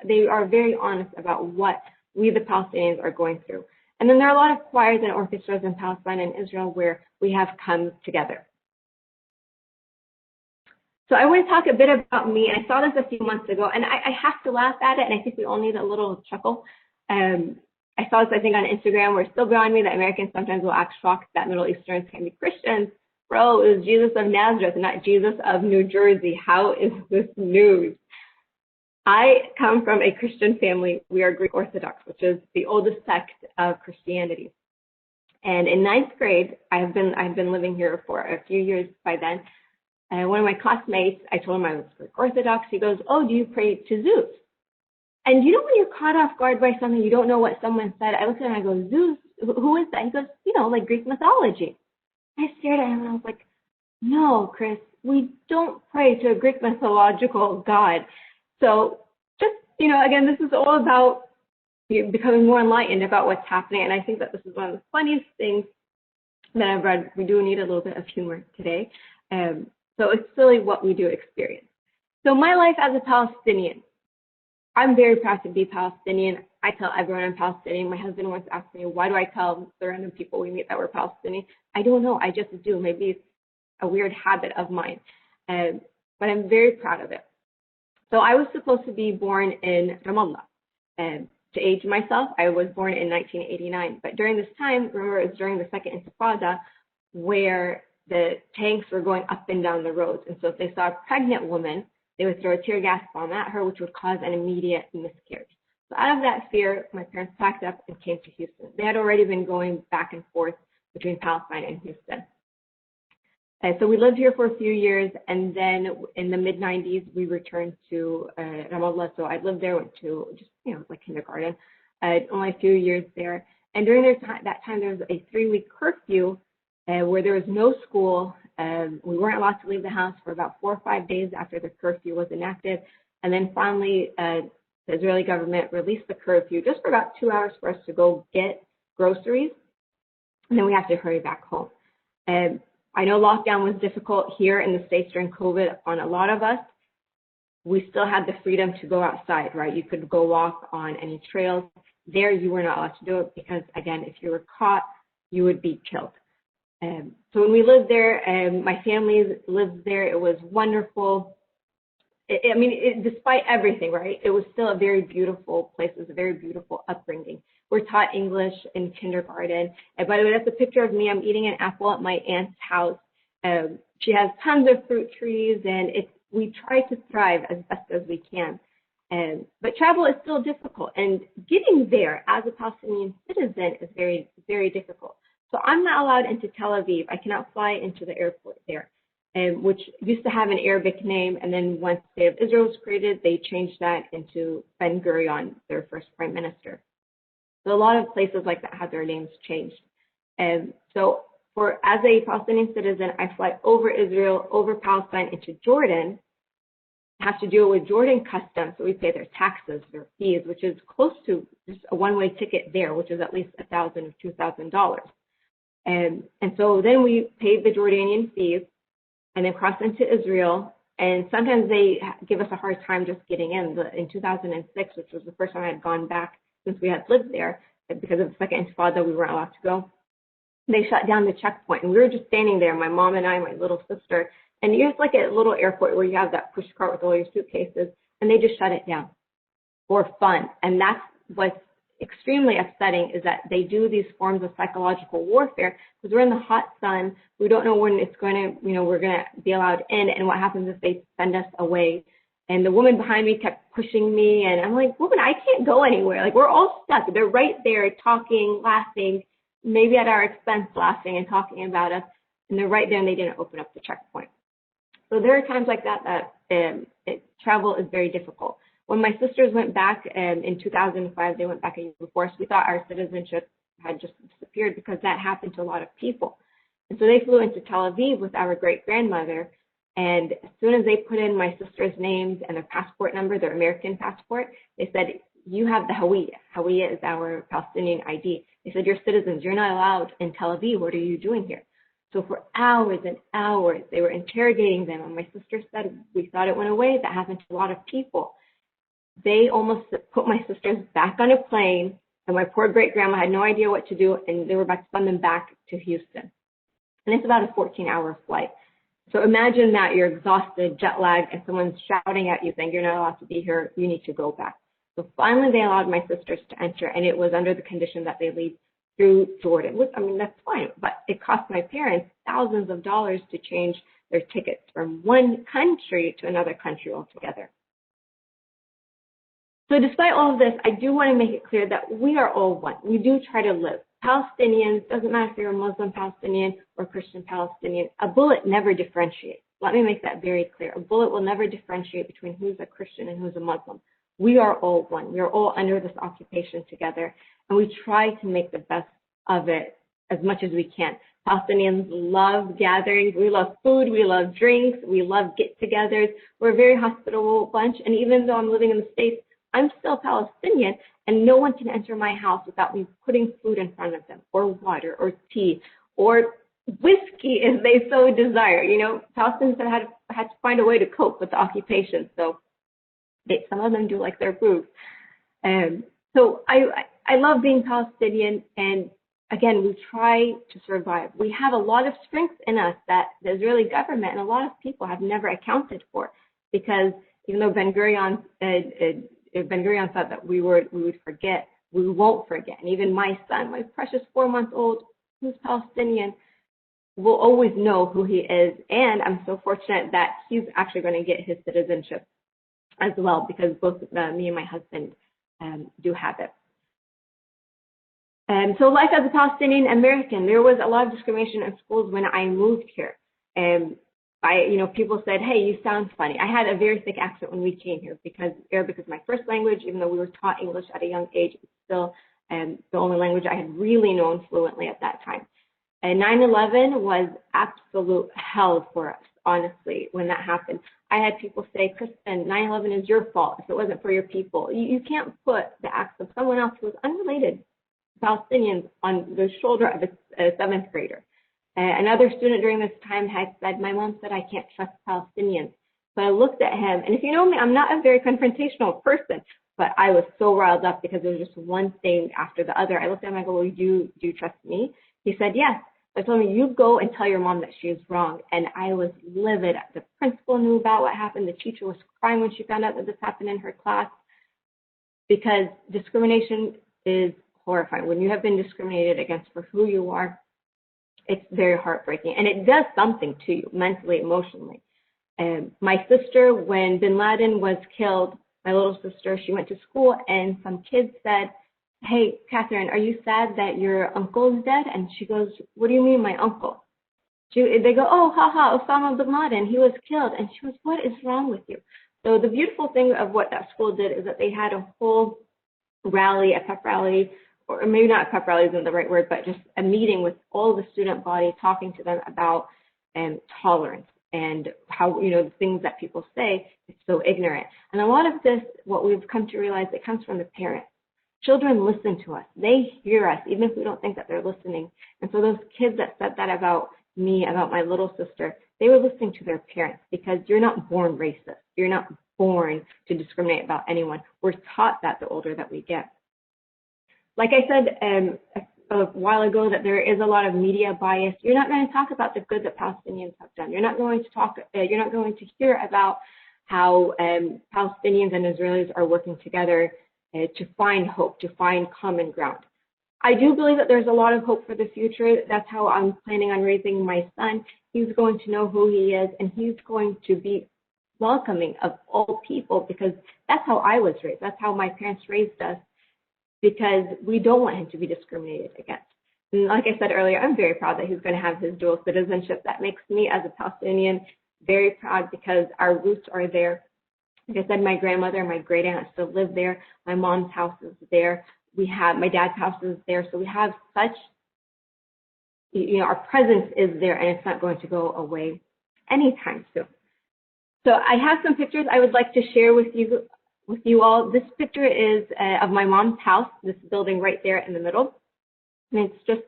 they are very honest about what we, the Palestinians, are going through. And then there are a lot of choirs and orchestras in Palestine and Israel where we have come together. So I want to talk a bit about me. I saw this a few months ago, and I have to laugh at it, and I think we all need a little chuckle. I saw this, I think, on Instagram, where it's still beyond me that Americans sometimes will act shocked that Middle Easterns can be Christians. Bro, it was Jesus of Nazareth, not Jesus of New Jersey. How is this news? I come from a Christian family. We are Greek Orthodox, which is the oldest sect of Christianity. And in ninth grade, I've been living here for a few years by then. And one of my classmates, I told him I was Greek Orthodox. He goes, "Oh, do you pray to Zeus?" And you know when you're caught off guard by something, you don't know what someone said. I looked at him and I go, "Zeus? Who is that?" He goes, "Like Greek mythology." I stared at him and I was like, "No, Chris, we don't pray to a Greek mythological god." So just, again, this is all about becoming more enlightened about what's happening. And I think that this is one of the funniest things that I've read. We do need a little bit of humor today. So it's silly what we do experience. So my life as a Palestinian, I'm very proud to be Palestinian. I tell everyone I'm Palestinian. My husband once asked me, why do I tell the random people we meet that we're Palestinian? I don't know. I just do. Maybe it's a weird habit of mine. But I'm very proud of it. So I was supposed to be born in Ramallah. To age myself, I was born in 1989. But during this time, remember, it was during the Second Intifada, where the tanks were going up and down the roads. And so if they saw a pregnant woman, they would throw a tear gas bomb at her, which would cause an immediate miscarriage. So out of that fear, my parents packed up and came to Houston. They had already been going back and forth between Palestine and Houston. So we lived here for a few years, and then in the mid-90s, we returned to Ramallah. So I lived there, went to just, like kindergarten, only a few years there. And during that time, there was a 3-week curfew where there was no school. We weren't allowed to leave the house for about 4 or 5 days after the curfew was enacted. And then finally, the Israeli government released the curfew just for about 2 hours for us to go get groceries. And then we have to hurry back home. I know lockdown was difficult here in the States during COVID on a lot of us. We still had the freedom to go outside, right? You could go walk on any trails. There, you were not allowed to do it because, again, if you were caught, you would be killed. So when we lived there, my family lived there. It was wonderful. Despite everything, right? It was still a very beautiful place. It was a very beautiful upbringing. We're taught English in kindergarten. And by the way, that's a picture of me. I'm eating an apple at my aunt's house. She has tons of fruit trees, and we try to thrive as best as we can. But travel is still difficult, and getting there as a Palestinian citizen is very, very difficult. So I'm not allowed into Tel Aviv. I cannot fly into the airport there, which used to have an Arabic name. And then once the State of Israel was created, they changed that into Ben Gurion, their first prime minister. So a lot of places like that had their names changed. So as a Palestinian citizen, I fly over Israel, over Palestine into Jordan, have to deal with Jordan customs. So we pay their taxes, their fees, which is close to just a one-way ticket there, which is at least $1,000 or $2,000. And so then we paid the Jordanian fees and then crossed into Israel. And sometimes they give us a hard time just getting in. In 2006, which was the first time I had gone back since we had lived there, because of the Second Intifada, we weren't allowed to go. They shut down the checkpoint, and we were just standing there, my mom and I, my little sister, and it's like a little airport where you have that push cart with all your suitcases, and they just shut it down for fun. And that's what's extremely upsetting, is that they do these forms of psychological warfare because we're in the hot sun. We don't know when it's going to, we're going to be allowed in, and what happens if they send us away. And the woman behind me kept pushing me, and I'm like, woman, I can't go anywhere. Like, we're all stuck. They're right there talking, laughing, maybe at our expense, laughing and talking about us. And they're right there, and they didn't open up the checkpoint. So there are times like that travel is very difficult. When my sisters went back in 2005, they went back a year before us. We thought our citizenship had just disappeared because that happened to a lot of people. And so they flew into Tel Aviv with our great-grandmother. And as soon as they put in my sister's names and their passport number, their American passport, they said, you have the Hawiyya. Hawiyya is our Palestinian ID. They said, you're citizens. You're not allowed in Tel Aviv. What are you doing here? So for hours and hours, they were interrogating them. And my sister said, we thought it went away. That happened to a lot of people. They almost put my sisters back on a plane, and my poor great-grandma had no idea what to do, and they were about to send them back to Houston. And it's about a 14-hour flight. So imagine that you're exhausted, jet-lagged, and someone's shouting at you saying, you're not allowed to be here, you need to go back. So finally they allowed my sisters to enter, and it was under the condition that they leave through Jordan. Which, I mean, that's fine, but it cost my parents thousands of dollars to change their tickets from one country to another country altogether. So despite all of this, I do want to make it clear that we are all one. We do try to live. Palestinians, doesn't matter if you're a Muslim Palestinian or Christian Palestinian, a bullet never differentiates. Let me make that very clear. A bullet will never differentiate between who's a Christian and who's a Muslim. We are all one. We are all under this occupation together, and we try to make the best of it as much as we can. Palestinians love gatherings. We love food. We love drinks. We love get-togethers. We're a very hospitable bunch, and even though I'm living in the States, I'm still Palestinian, and no one can enter my house without me putting food in front of them, or water, or tea, or whiskey if they so desire. You know, Palestinians have had to find a way to cope with the occupation, so some of them do like their booze. So I love being Palestinian, and again, we try to survive. We have a lot of strength in us that the Israeli government and a lot of people have never accounted for, because even though Ben Gurion thought that we would forget, we won't forget. And even my son, my precious 4-month-old, who's Palestinian, will always know who he is. And I'm so fortunate that he's actually going to get his citizenship as well, because both me and my husband do have it. So life as a Palestinian American, there was a lot of discrimination in schools when I moved here. People said, hey, you sound funny. I had a very thick accent when we came here because Arabic is my first language. Even though we were taught English at a young age, it's still the only language I had really known fluently at that time. And 9/11 was absolute hell for us, honestly, when that happened. I had people say, Kristen, 9/11 is your fault if it wasn't for your people. You can't put the acts of someone else who was unrelated to Palestinians on the shoulder of a 7th grader. Another student during this time had said, my mom said I can't trust Palestinians. So I looked at him, and if you know me, I'm not a very confrontational person, but I was so riled up because there was just one thing after the other. I looked at him and I go, well, do you trust me? He said, yes. I told him, you go and tell your mom that she is wrong. And I was livid. The principal knew about what happened. The teacher was crying when she found out that this happened in her class, because discrimination is horrifying. When you have been discriminated against for who you are, it's very heartbreaking, and it does something to you mentally, emotionally. My sister, when bin Laden was killed, my little sister, she went to school, and some kids said, hey, Catherine, are you sad that your uncle is dead? And she goes, what do you mean, my uncle? They go, oh, haha, Osama bin Laden, he was killed. And she goes, what is wrong with you? So the beautiful thing of what that school did is that they had a whole rally, a pep rally, or maybe not pep rally isn't the right word, but just a meeting with all the student body, talking to them about tolerance and how, the things that people say is so ignorant. And a lot of this, what we've come to realize, it comes from the parents. Children listen to us. They hear us, even if we don't think that they're listening. And so those kids that said that about me, about my little sister, they were listening to their parents, because you're not born racist. You're not born to discriminate about anyone. We're taught that the older that we get. Like I said a while ago, that there is a lot of media bias. You're not going to talk about the good that Palestinians have done. You're not going to hear about how Palestinians and Israelis are working together to find hope, to find common ground. I do believe that there's a lot of hope for the future. That's how I'm planning on raising my son. He's going to know who he is, and he's going to be welcoming of all people, because that's how I was raised. That's how my parents raised us, because we don't want him to be discriminated against. And like I said earlier, I'm very proud that he's going to have his dual citizenship. That makes me, as a Palestinian, very proud, because our roots are there. Like I said, my grandmother and my great aunt still live there. My mom's house is there. My dad's house is there. So we have such, our presence is there, and it's not going to go away anytime soon. So I have some pictures I would like to share with you with you all. This picture is of my mom's house, this building right there in the middle. And it's just,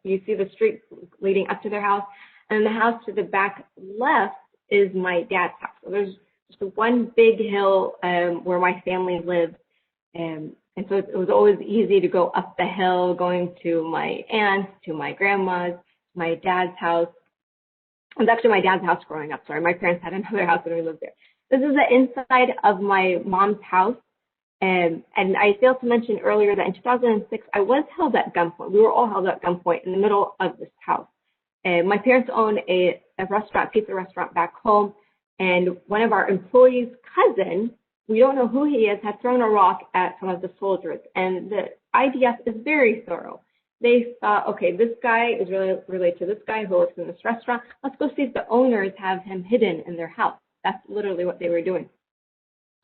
you see the street leading up to their house. And the house to the back left is my dad's house. So there's just one big hill where my family lived. And so it was always easy to go up the hill, going to my aunt's, to my grandma's, my dad's house. It was actually my dad's house growing up. Sorry, my parents had another house when we lived there. This is the inside of my mom's house. And I failed to mention earlier that in 2006, I was held at gunpoint. We were all held at gunpoint in the middle of this house. My parents own a restaurant, pizza restaurant back home. And one of our employees' cousin, we don't know who he is, had thrown a rock at some of the soldiers. And the IDF is very thorough. They thought, okay, this guy is really related to this guy who works in this restaurant. Let's go see if the owners have him hidden in their house. That's literally what they were doing.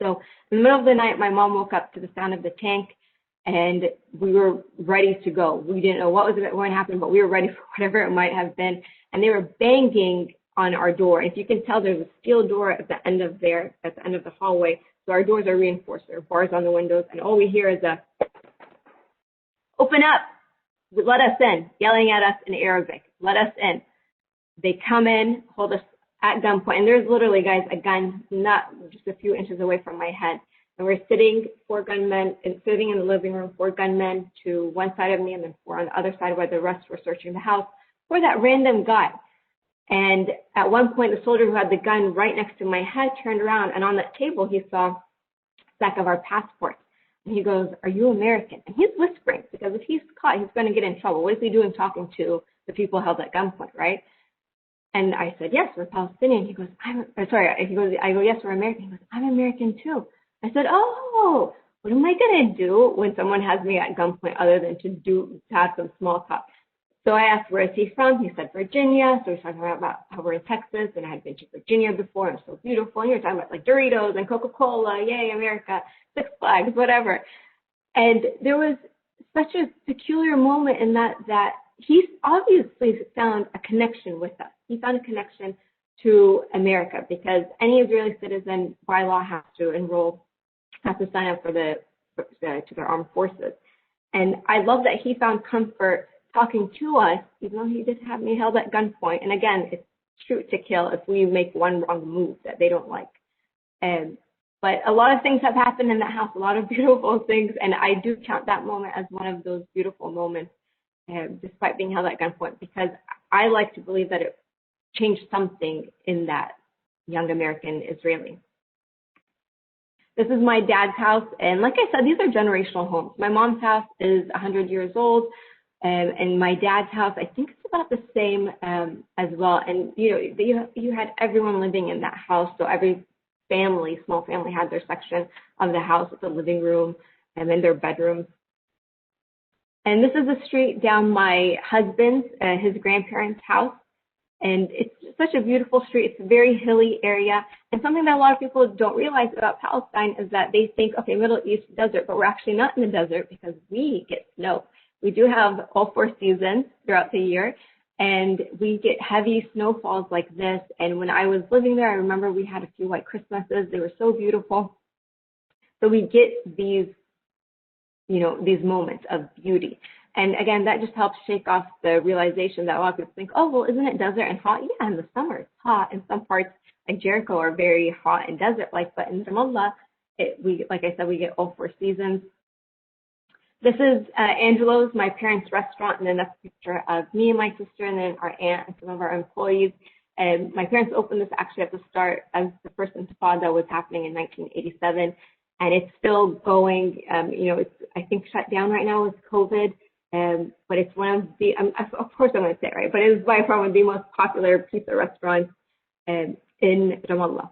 So in the middle of the night, my mom woke up to the sound of the tank, and we were ready to go. We didn't know what was going to happen, but we were ready for whatever it might have been. And they were banging on our door. If you can tell, there's a steel door at the end of the hallway. So our doors are reinforced. There are bars on the windows, and all we hear is a, open up, let us in, yelling at us in Arabic, let us in. They come in, hold us at gunpoint, and there's literally, guys, a gun not just a few inches away from my head. And we're sitting, 4 gunmen, and sitting in the living room, 4 gunmen to one side of me, and then 4 on the other side where the rest were searching the house for that random guy. And at one point, the soldier who had the gun right next to my head turned around, and on that table, he saw a stack of our passports. And he goes, "Are you American?" And he's whispering, because if he's caught, he's going to get in trouble. What is he doing talking to the people held at gunpoint, right? And I said, "Yes, we're Palestinian." He goes, I go, "Yes, we're American." He goes, "I'm American too." I said, "Oh, what am I going to do when someone has me at gunpoint other than to have some small talk?" So I asked, "Where is he from?" He said, "Virginia." So he's talking about how we're in Texas, and I had been to Virginia before, and it's so beautiful. And you're talking about like Doritos and Coca-Cola, yay, America, Six Flags, whatever. And there was such a peculiar moment in that he obviously found a connection with us. He found a connection to America, because any Israeli citizen by law has to sign up to their armed forces. And I love that he found comfort talking to us, even though he did have me held at gunpoint. And again, it's shoot to kill if we make one wrong move that they don't like. But a lot of things have happened in that house, a lot of beautiful things, and I do count that moment as one of those beautiful moments, despite being held at gunpoint, because I like to believe that it changed something in that young American Israeli. This is my dad's house, and like I said, these are generational homes. My mom's house is 100 years old, and my dad's house, I think it's about the same as well. And you had everyone living in that house, so every small family had their section of the house with the living room and then their bedrooms. And this is the street down my husband's, his grandparents' house. And it's such a beautiful street. It's a very hilly area. And something that a lot of people don't realize about Palestine is that they think, okay, Middle East desert, but we're actually not in the desert because we get snow. We do have all 4 seasons throughout the year, and we get heavy snowfalls like this. And when I was living there, I remember we had a few white Christmases. They were so beautiful. So we get these moments of beauty. And again, that just helps shake off the realization that a lot of people think, oh, well, isn't it desert and hot? Yeah, in the summer it's hot. And some parts like Jericho are very hot and desert-like, but in Ramallah, like I said, we get all 4 seasons. This is Angelo's, my parents' restaurant, and then that's a picture of me and my sister, and then our aunt and some of our employees. And my parents opened this actually at the start as the first Intifada was happening in 1987, and it's still going. It's I think shut down right now with COVID. But it's one of the, of course I'm going to say it right, but it is by far one of the most popular pizza restaurants in Ramallah.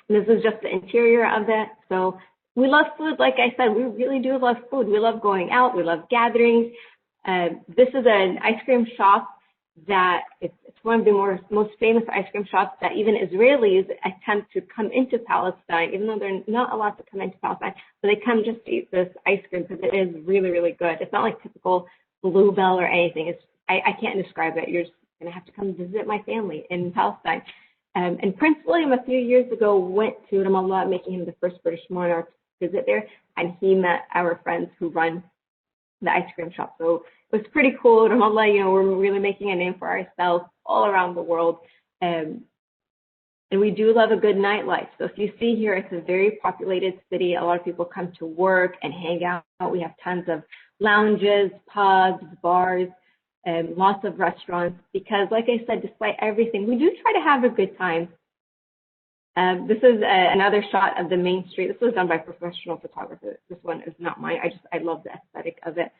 And this is just the interior of it. So we love food, like I said, we really do love food. We love going out, we love gatherings. This is an ice cream shop that it's one of the most famous ice cream shops that even Israelis attempt to come into Palestine, even though they're not allowed to come into Palestine, but they come just to eat this ice cream because it is really, really good. It's not like typical Bluebell or anything. I can't describe it. You're just going to have to come visit my family in Palestine. And Prince William a few years ago went to Ramallah, making him the first British monarch to visit there, and he met our friends who run the ice cream shop. So it was pretty cool. Ramallah, we're really making a name for ourselves all around the world. And we do love a good nightlife. So if you see here, it's a very populated city. A lot of people come to work and hang out. We have tons of lounges, pubs, bars, and lots of restaurants. Because like I said, despite everything, we do try to have a good time. This is another shot of the main street. This was done by a professional photographer. This one is not mine. I love the aesthetic of it.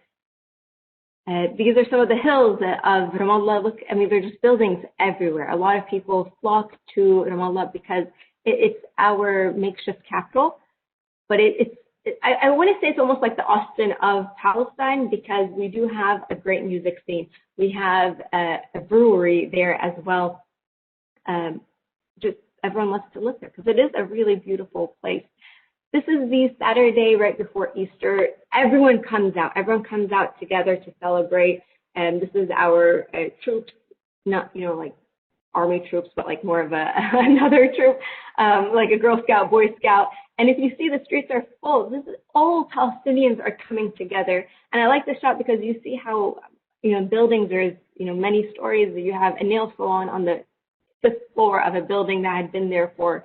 These are some of the hills of Ramallah. Look, I mean, they're just buildings everywhere. A lot of people flock to Ramallah because it's our makeshift capital. But I want to say it's almost like the Austin of Palestine, because we do have a great music scene. We have a brewery there as well. Just everyone loves to live there because it is a really beautiful place. This is the Saturday right before Easter. Everyone comes out. Everyone comes out together to celebrate. And this is our troops, not, like army troops, but like more of another troop, like a Girl Scout, Boy Scout. And if you see, the streets are full. This is all Palestinians are coming together. And I like this shot because you see how, buildings, there's, many stories. You have a nail salon on the fifth floor of a building that had been there for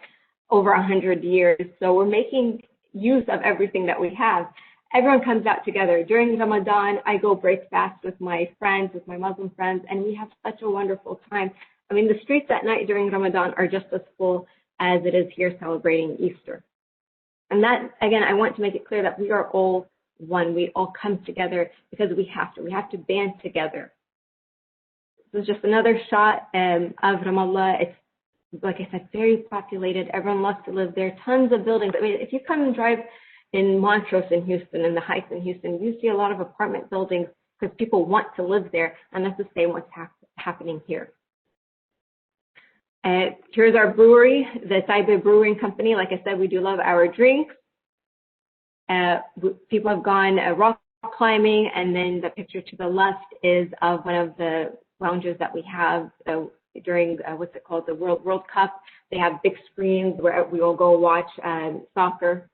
over 100 years. So we're making use of everything that we have. Everyone comes out together. During Ramadan, I go break fast with my friends, with my Muslim friends, and we have such a wonderful time. I mean, the streets at night during Ramadan are just as full as it is here celebrating Easter. And that, again, I want to make it clear that we are all one. We all come together because we have to. We have to band together. This is just another shot of Ramallah. It's, like I said, very populated. Everyone loves to live there. Tons of buildings. I mean, if you come and drive in Montrose in Houston, in the Heights in Houston, you see a lot of apartment buildings because people want to live there, and that's the same what's happening here. Here's our brewery, the Taibe Brewing Company. Like I said, we do love our drinks. People have gone rock climbing, and then the picture to the left is of one of the lounges that we have during what's it called, the World Cup. They have big screens where we will go watch soccer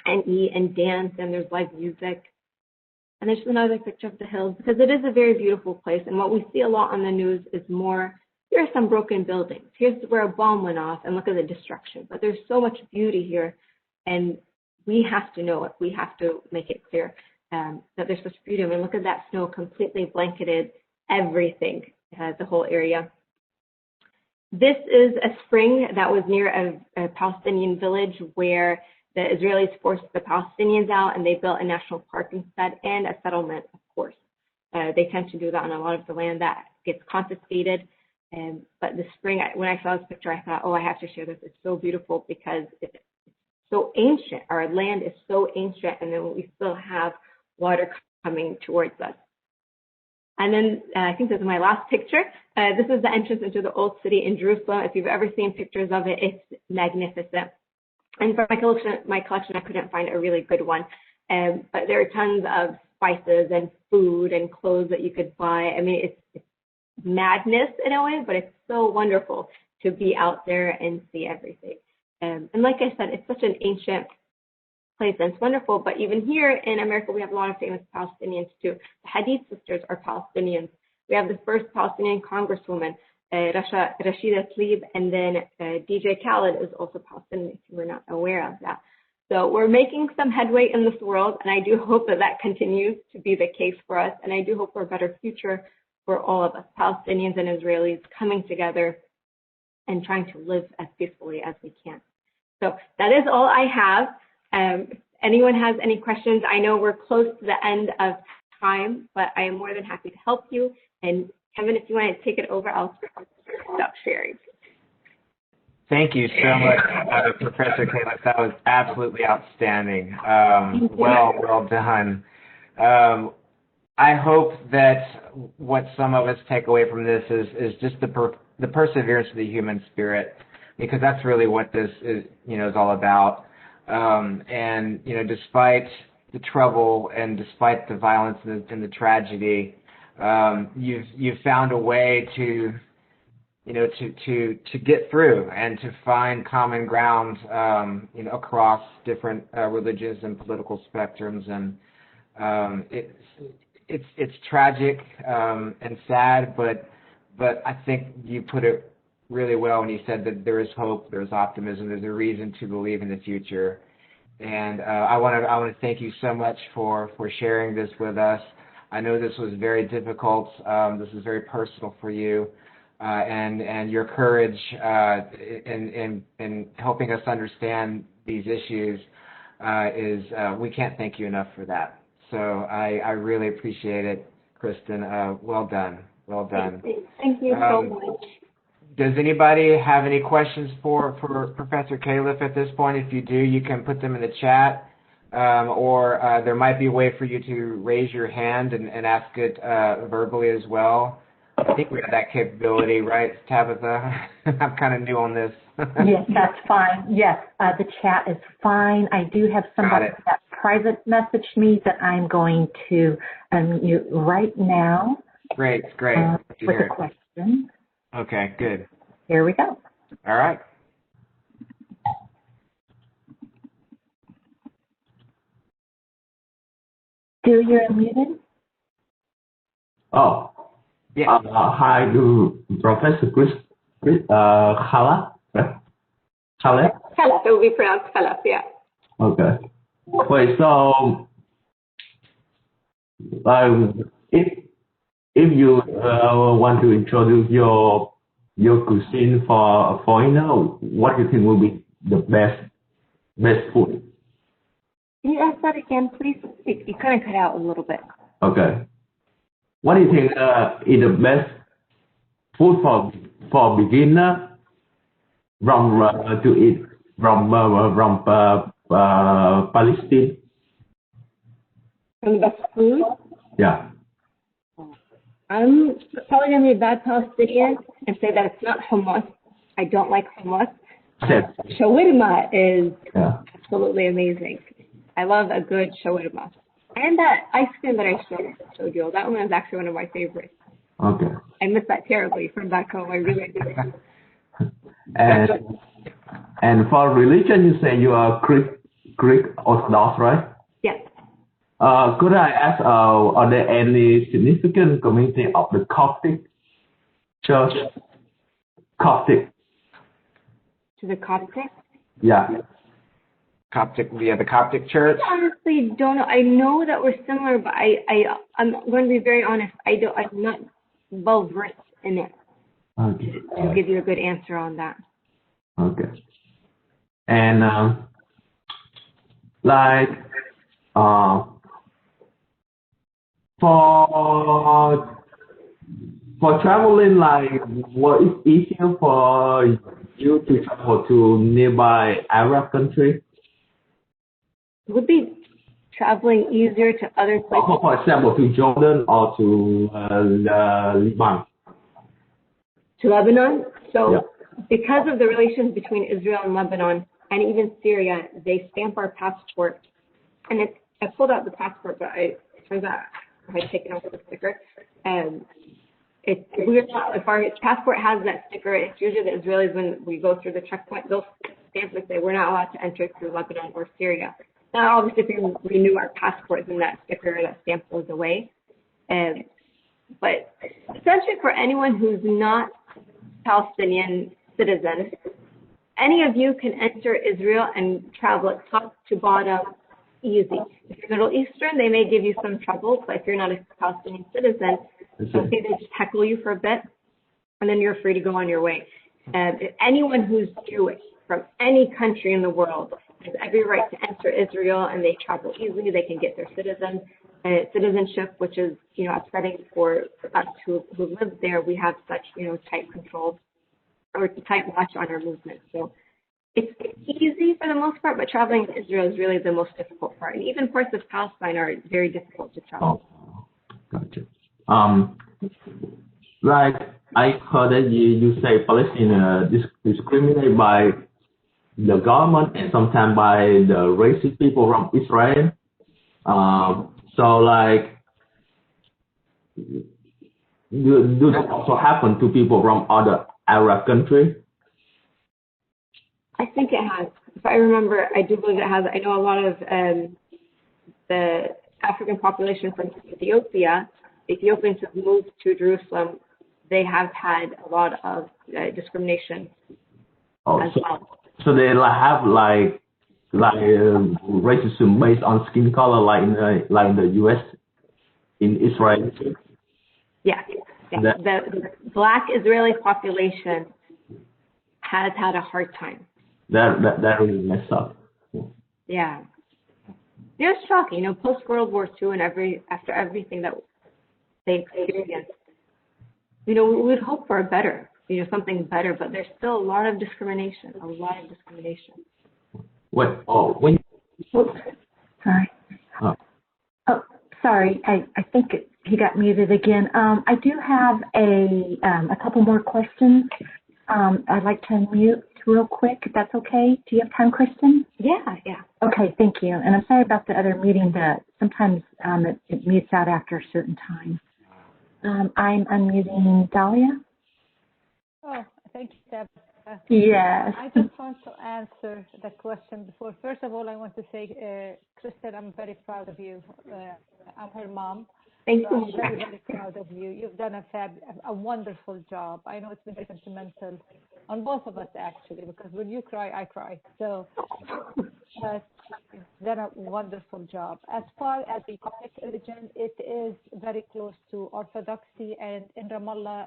and eat and dance, and there's live music. And there's another picture of the hills because it is a very beautiful place. And what we see a lot on the news is more, here are some broken buildings. Here's where a bomb went off, and look at the destruction. But there's so much beauty here, and we have to know it. We have to make it clear that there's such beauty. I mean, look at that snow completely blanketed everything, the whole area. This is a spring that was near a Palestinian village where the Israelis forced the Palestinians out, and they built a national park instead and a settlement, of course. They tend to do that on a lot of the land that gets confiscated. But the spring, when I saw this picture, I thought, oh, I have to share this. It's so beautiful because it's so ancient. Our land is so ancient, and then we still have water coming towards us. And then I think this is my last picture. This is the entrance into the old city in Jerusalem. If you've ever seen pictures of it, it's magnificent. And for my collection, I couldn't find a really good one. But there are tons of spices and food and clothes that you could buy. I mean, it's madness in a way, but it's so wonderful to be out there and see everything. And like I said, it's such an ancient place and it's wonderful. But even here in America, we have a lot of famous Palestinians too. The Hadid sisters are Palestinians. We have the first Palestinian congresswoman, Rashida Tlaib, and then DJ Khaled is also Palestinian, if you were not aware of that. So we're making some headway in this world, and I do hope that that continues to be the case for us, and I do hope for a better future for all of us, Palestinians and Israelis, coming together and trying to live as peacefully as we can. So that is all I have. If anyone has any questions, I know we're close to the end of time, but I am more than happy to help you. And Kevin, if you want to take it over, I'll stop sharing. Thank you so much, Professor Khalaf. That was absolutely outstanding. Well done. I hope that what some of us take away from this is just the perseverance of the human spirit, because that's really what this is all about. And despite the trouble and despite the violence and the tragedy, you've found a way to to get through and to find common ground, across different religious and political spectrums. And it's tragic and sad, but I think you put it really well when you said that there is hope, there's optimism, there's a reason to believe in the future. And I want to thank you so much for sharing this with us. I know this was very difficult. This is very personal for you, and your courage in helping us understand these issues is we can't thank you enough for that. So I really appreciate it, Kristen. Well done. Well done. Thank you so much. Does anybody have any questions for Professor Khalaf at this point? If you do, you can put them in the chat, or there might be a way for you to raise your hand and ask it verbally as well. I think we have that capability, right, Tabitha? I'm kind of new on this. Yes, that's fine. Yes, the chat is fine. I do have somebody that private messaged me that I'm going to unmute right now. Great. With a question. Okay, good. Here we go. All right. Stu, you're unmuted. Oh, yeah. Hi to Professor Khalaf. Khalaf? Khalaf, it will be pronounced Khalaf, yeah. Okay. Wait, so if you want to introduce your cuisine for a foreigner, what do you think will be the best food? Can you ask that again, please? You kind of cut out a little bit. Okay. What do you think is the best food for beginner to eat from Palestine? From the best food? Yeah. I'm probably going to be a bad Palestinian and say that it's not hummus. I don't like hummus. Shawarma is absolutely amazing. I love a good shawarma. And that ice cream that I showed you, that one is actually one of my favorites. Okay. I miss that terribly from back home. I really do. And for religion, you say you are Greek Orthodox, right? Yes. Could I ask, are there any significant community of the Coptic Church? Coptic. To the Coptic? Yeah. The Coptic Church? I honestly don't know. I know that we're similar, but I'm going to be very honest. I'm not well versed in it to give you a good answer on that. Okay. And for traveling, what is easier for you to travel to nearby Arab country? It would be traveling easier to other places. For example, to Jordan or to Lebanon. To Lebanon? So because of the relations between Israel and Lebanon, and even Syria, they stamp our passport. And I pulled out the passport, but it turns out I had taken off the sticker. If our passport has that sticker, it's usually the Israelis, when we go through the checkpoint, they'll stamp and say we're not allowed to enter through Lebanon or Syria. Now, obviously, if we renew our passport, then that sticker, that stamp goes away. But essentially, for anyone who's not Palestinian citizen, any of you can enter Israel and travel it top to bottom easy. If you're Middle Eastern, they may give you some trouble, but if you're not a Palestinian citizen, okay, they just heckle you for a bit, and then you're free to go on your way. Anyone who's Jewish from any country in the world has every right to enter Israel, and they travel easily. They can get their citizenship, which is, upsetting for us who live there. We have such, tight control or tight watch on our movement. So it's easy for the most part, but traveling to Israel is really the most difficult part. And even parts of Palestine are very difficult to travel. Oh, gotcha. I heard that you say Palestine discriminated by the government and sometimes by the racist people from Israel. Do that also happen to people from other Arab country? I think it has. If I remember, I do believe it has. I know a lot of the African population from Ethiopia, Ethiopians who moved to Jerusalem, they have had a lot of discrimination as well. So they have racism based on skin color, like in the U.S. in Israel. Yeah. The Black Israeli population has had a hard time. That really messed up. Yeah. It's shocking, post World War II and after everything that they experienced. We would hope for a better, something better, but there's still a lot of discrimination. When Oops, sorry. Oh, sorry. I think he got muted again. I do have a couple more questions. I'd like to unmute real quick, if that's okay. Do you have time, Kristen? Yeah. Okay, thank you. And I'm sorry about the other meeting that sometimes it mutes out after a certain time. I'm unmuting Dahlia. Oh, thank you, Deb. Yes. I just want to answer the question before. First of all, I want to say, Kristen, I'm very proud of you. I'm her mom. Thank So you. I'm very, very proud of you. You've done a wonderful job. I know it's been very sentimental on both of us, actually, because when you cry, I cry. So you've done a wonderful job. As far as the Coptic religion, it is very close to Orthodoxy, and in Ramallah,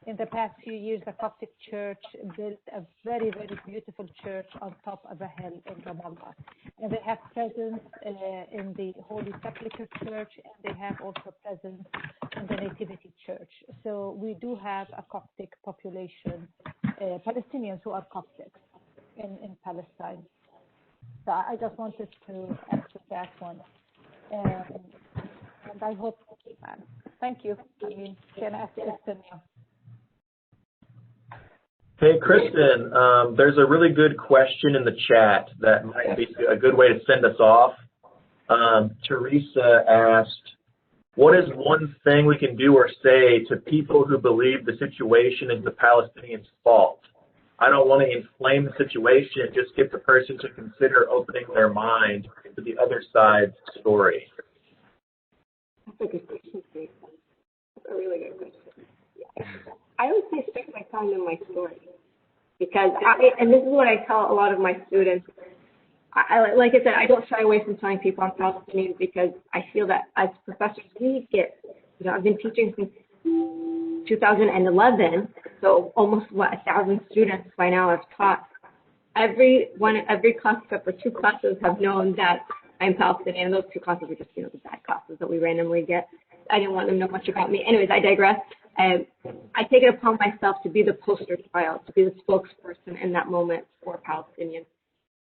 in the past few years, the Coptic Church built a very, very beautiful church on top of a hill in Ramallah. And they have presence in the Holy Sepulchre Church, and they have also presence in the Nativity Church. So we do have a Coptic population, Palestinians who are Coptic in Palestine. So I just wanted to answer that one. And I hope, thank you. Can I ask Kristen now? Hey, Kristen, there's a really good question in the chat that might be a good way to send us off. Teresa asked, what is one thing we can do or say to people who believe the situation is the Palestinians' fault? I don't want to inflame the situation, just get the person to consider opening their mind to the other side's story. That's a good question, Teresa. That's a really good question. I would say start by telling them my story, because and this is what I tell a lot of my students. Like I said, I don't shy away from telling people I'm Palestinian because I feel that as professors we get, I've been teaching since 2011, so almost 1,000 students by now I've taught. Every class except for 2 classes have known that I'm Palestinian. And those 2 classes are just the bad classes that we randomly get. I didn't want them to know much about me. Anyways, I digress. I take it upon myself to be the poster child, to be the spokesperson in that moment for Palestinians,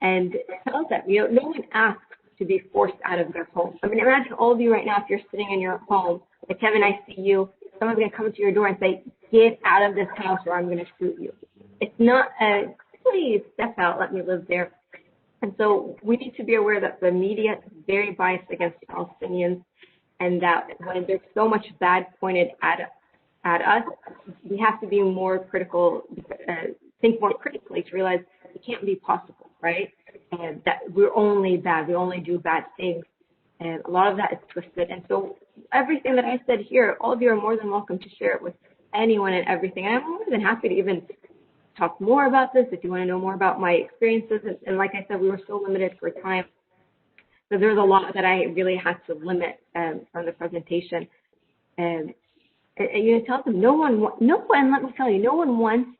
and tell them, no one asks to be forced out of their home. I mean, imagine all of you right now, if you're sitting in your home, like Kevin, I see you, someone's going to come to your door and say, get out of this house or I'm going to shoot you. It's not please step out, let me live there. And so we need to be aware that the media is very biased against Palestinians, and that when there's so much bad pointed at us, we have to be more critical, think more critically to realize it can't be possible, right? And that we're only bad, we only do bad things. And a lot of that is twisted. And so everything that I said here, all of you are more than welcome to share it with anyone and everything. And I'm more than happy to even talk more about this if you want to know more about my experiences. And like I said, we were so limited for time. So there's a lot that I really had to limit from the presentation. And tell them no one, let me tell you, no one wants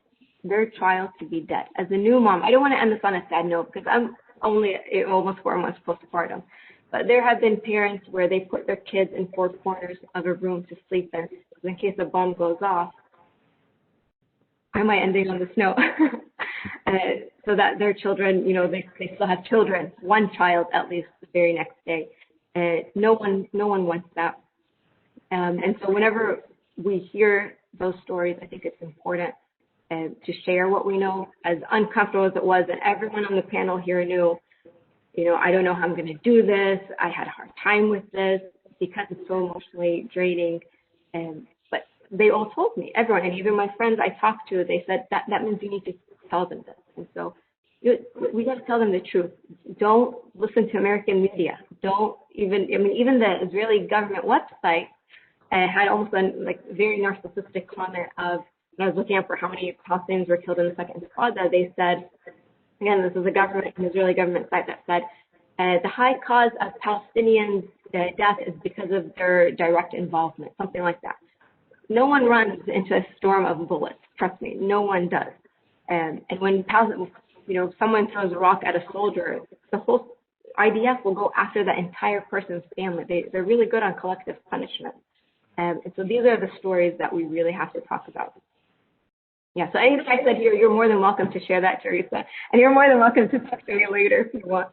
their child to be dead. As a new mom, I don't want to end this on a sad note because I'm only almost 4 months postpartum. But there have been parents where they put their kids in 4 corners of a room to sleep in, because in case a bomb goes off, I might end on the snow. So that their children, they still have children, one child at least the very next day. No one wants that. And so whenever we hear those stories, I think it's important to share what we know, as uncomfortable as it was. And everyone on the panel here knew, I don't know how I'm going to do this. I had a hard time with this because it's so emotionally draining. But they all told me, everyone, and even my friends I talked to, they said that means you need to tell them this. And so we got to tell them the truth. Don't listen to American media. Don't even the Israeli government website had almost a very narcissistic comment of, when I was looking up for how many Palestinians were killed in the second Intifada, they said, again, this is an Israeli government site that said, the high cause of Palestinians' death is because of their direct involvement, something like that. No one runs into a storm of bullets, trust me, no one does. And when someone throws a rock at a soldier, the whole IDF will go after the entire person's family. They're really good on collective punishment. And so these are the stories that we really have to talk about. Yeah, so anything I said here, you're more than welcome to share that, Teresa. And you're more than welcome to talk to me later if you want.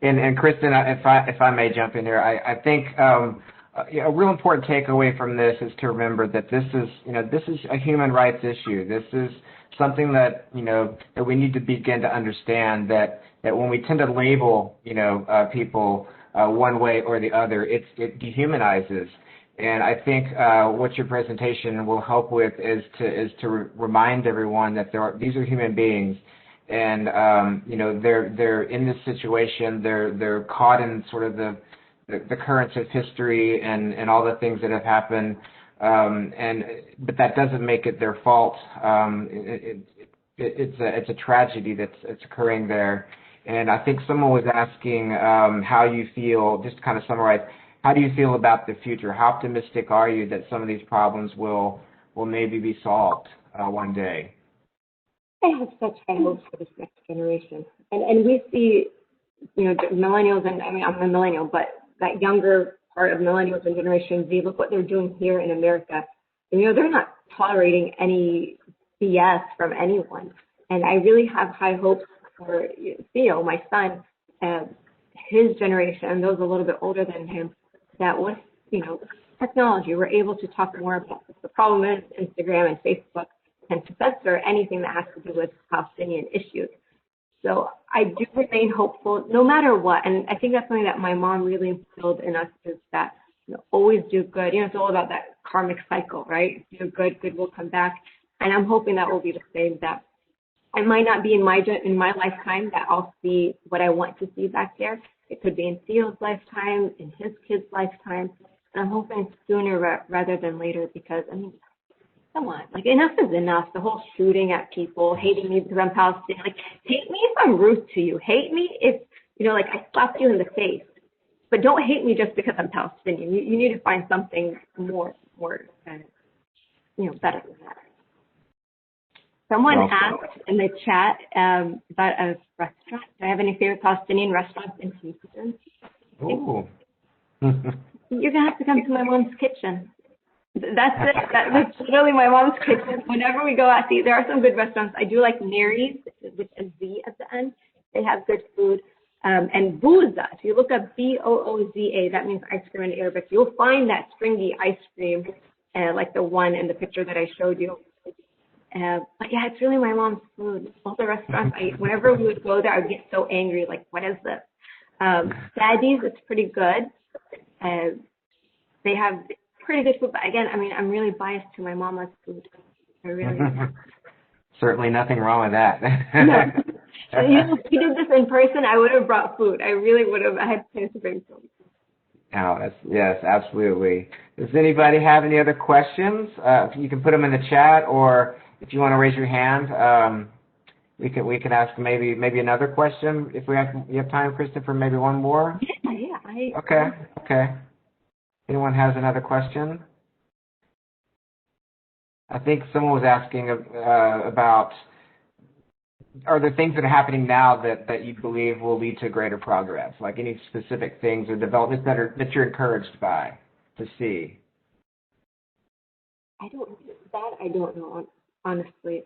And Kristen, if I may jump in there, I think a real important takeaway from this is to remember that this is a human rights issue. This is something that that we need to begin to understand, that when we tend to label people one way or the other, it dehumanizes. And I think what your presentation will help with is to remind everyone that these are human beings, and they're in this situation. They're caught in sort of the currents of history and all the things that have happened. But that doesn't make it their fault. It's a tragedy that's occurring there. And I think someone was asking how you feel. Just to kind of summarize. How do you feel about the future? How optimistic are you that some of these problems will maybe be solved one day? I have such high hopes for this next generation. And we see, millennials, and I mean, I'm a millennial, but that younger part of millennials and Generation Z, look what they're doing here in America. And, they're not tolerating any BS from anyone. And I really have high hopes for Theo, my son, his generation, and those a little bit older than him, that with, technology, we're able to talk more about this. The problem is Instagram and Facebook tend to censor anything that has to do with Palestinian issues. So I do remain hopeful no matter what. And I think that's something that my mom really instilled in us, is that always do good. It's all about that karmic cycle, right? Do good, good will come back. And I'm hoping that will be the same, that it might not be in my lifetime that I'll see what I want to see back there. It could be in Theo's lifetime, in his kid's lifetime. And I'm hoping sooner rather than later, because, come on, enough is enough. The whole shooting at people, hating me because I'm Palestinian. Hate me if I'm rude to you. Hate me if, I slapped you in the face. But don't hate me just because I'm Palestinian. You need to find something more better than that. Someone asked in the chat about a restaurant. Do I have any favorite Palestinian restaurants in Houston? Ooh. You're going to have to come to my mom's kitchen. That's it. That's literally my mom's kitchen. Whenever we go out to eat, there are some good restaurants. I do like Mary's, with a Z at the end. They have good food. And Booza. If you look up Booza, that means ice cream in Arabic. You'll find that stringy ice cream, like the one in the picture that I showed you. But yeah, it's really my mom's food. All the restaurants, whenever we would go there, I would get so angry. What is this? Daddy's, it's pretty good. They have pretty good food. But again, I'm really biased to my mama's food. I really am. Certainly nothing wrong with that. No. If we did this in person, I would have brought food. I really would have. I had plans to bring food. Oh, yes, absolutely. Does anybody have any other questions? You can put them in the chat, or if you want to raise your hand, we can ask maybe another question if you have time, Kristen, for maybe one more. Yeah. Okay. Anyone has another question? I think someone was asking about, are there things that are happening now that you believe will lead to greater progress? Like any specific things or developments that you're encouraged by to see? I don't know, honestly.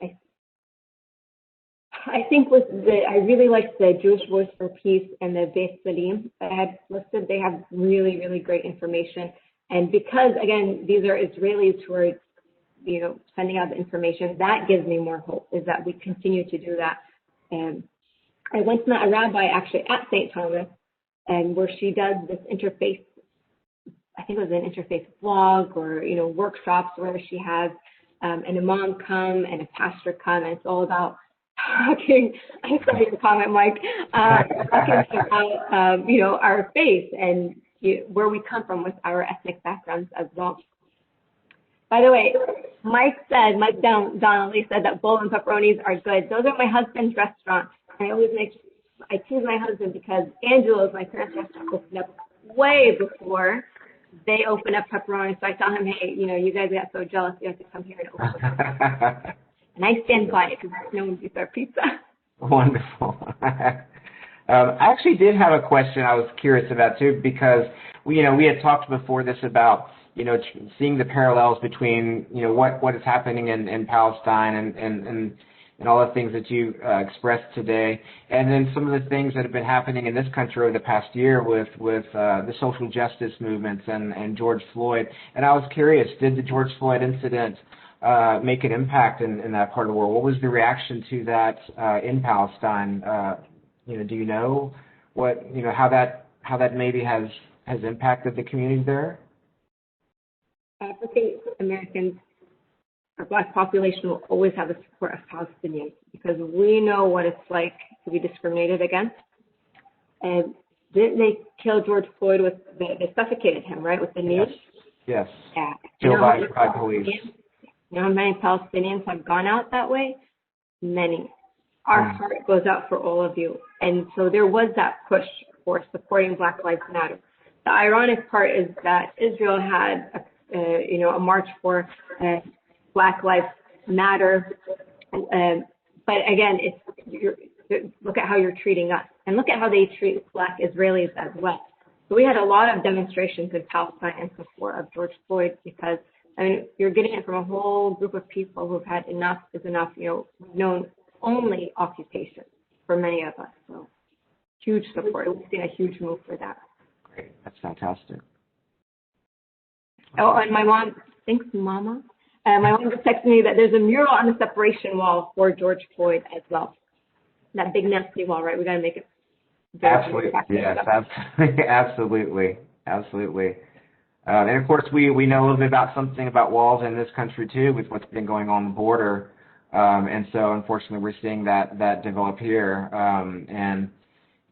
I think I really like the Jewish Voice for Peace and the Beit Salim that I had listed. They have really, really great information. And because, again, these are Israelis who are, sending out the information, that gives me more hope, is that we continue to do that. And I once met a rabbi actually at St. Thomas, and where she does this interfaith I think it was an interfaith blog or, workshops where she has an imam come and a pastor come, and it's all about talking. I saw your comment, Mike. Talking about, our faith and where we come from with our ethnic backgrounds as well. By the way, Mike Donnelly said that bowl and pepperonis are good. Those are my husband's restaurants. I tease my husband because Angelo's, my parents' restaurant, opened up way before they opened up pepperoni. So I tell him, hey, you guys got so jealous, you have to come here and open it. And I stand by it because no one beats our pizza. Wonderful. I actually did have a question I was curious about too, because we had talked before this about seeing the parallels between what is happening in Palestine and all the things that you expressed today, and then some of the things that have been happening in this country over the past year with the social justice movements and George Floyd. And I was curious, did the George Floyd incident make an impact in that part of the world? What was the reaction to that in Palestine? Do you know how that maybe has impacted the community there? I think Americans, our Black population, will always have the support of Palestinians because we know what it's like to be discriminated against. And didn't they kill George Floyd they suffocated him, right, with the knee? Yes. Yeah. Killed by police. How many Palestinians have gone out that way? Many. Our heart goes out for all of you. And so there was that push for supporting Black Lives Matter. The ironic part is that Israel had a march for Black Lives Matter. But again, look at how you're treating us. And look at how they treat Black Israelis as well. So we had a lot of demonstrations in Palestine in support of George Floyd because, you're getting it from a whole group of people who've had enough is enough, known only occupation for many of us. So huge support. We've seen a huge move for that. Great. That's fantastic. Oh, and my mom, thanks, Mama. My mom just texted me that there's a mural on the separation wall for George Floyd as well. That big nasty wall, right? We got to make it. Absolutely. Yes, absolutely. Absolutely. And of course, we know a little bit about something about walls in this country too, with what's been going on the border. And so, unfortunately, we're seeing that develop here. And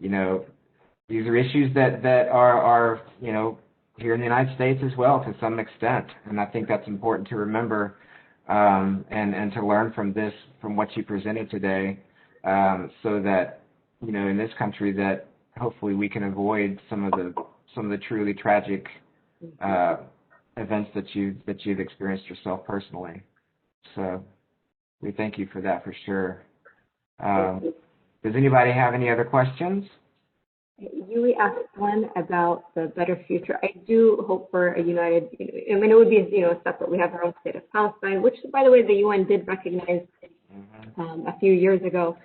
these are issues that are here in the United States as well to some extent. And I think that's important to remember and to learn from what you presented today, so that in this country that hopefully we can avoid some of the truly tragic events that you've experienced yourself personally. So we thank you for that for sure. Does anybody have any other questions? You asked one about the better future. I do hope for a united, it would be, separate. We have our own state of Palestine, which, by the way, the UN did recognize a few years ago.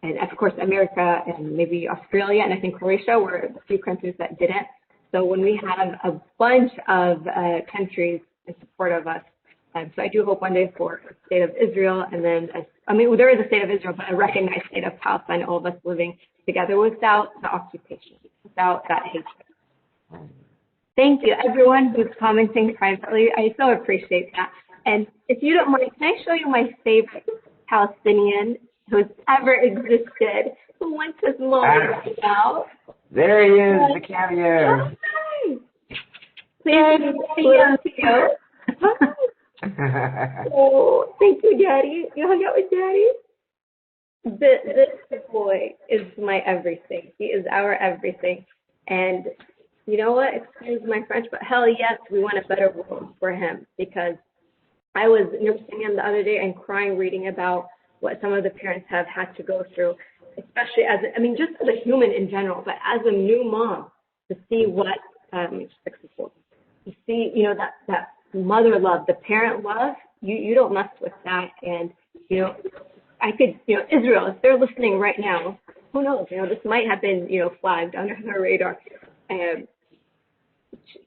And, of course, America and maybe Australia and I think Croatia were the few countries that didn't. So when we have a bunch of countries in support of us, so I do hope one day for a state of Israel and then, there is a state of Israel, but a recognized state of Palestine, all of us living together without the occupation, without that hatred. Thank you, everyone who's commenting privately. I so appreciate that. And if you don't mind, can I show you my favorite Palestinian who's ever existed, who wants his moment right now? There he is, the cameo. Hi. Please see you. Oh, thank you, Daddy. You hung out with Daddy? This boy is my everything. He is our everything. And you know what? Excuse my French, but hell yes, we want a better world for him, because I was nursing him the other day and crying reading about what some of the parents have had to go through, especially just as a human in general, but as a new mom, to see what, to see, that mother love, the parent love, you don't mess with that. And, I could, Israel, if they're listening right now, who knows, this might have been, flagged under their radar.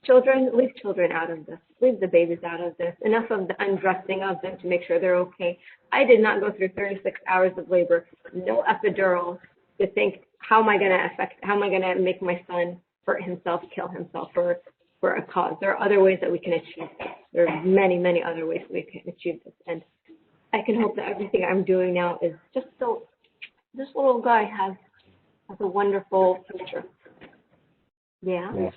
Children, leave children out of this. Leave the babies out of this. Enough of the undressing of them to make sure they're okay. I did not go through 36 hours of labor, no epidural, to think, how am I going to make my son hurt himself, kill himself, or for a cause. There are other ways that we can achieve this. There are many, many other ways we can achieve this. And I can hope that everything I'm doing now is just so this little guy has a wonderful future. Yeah. Yes.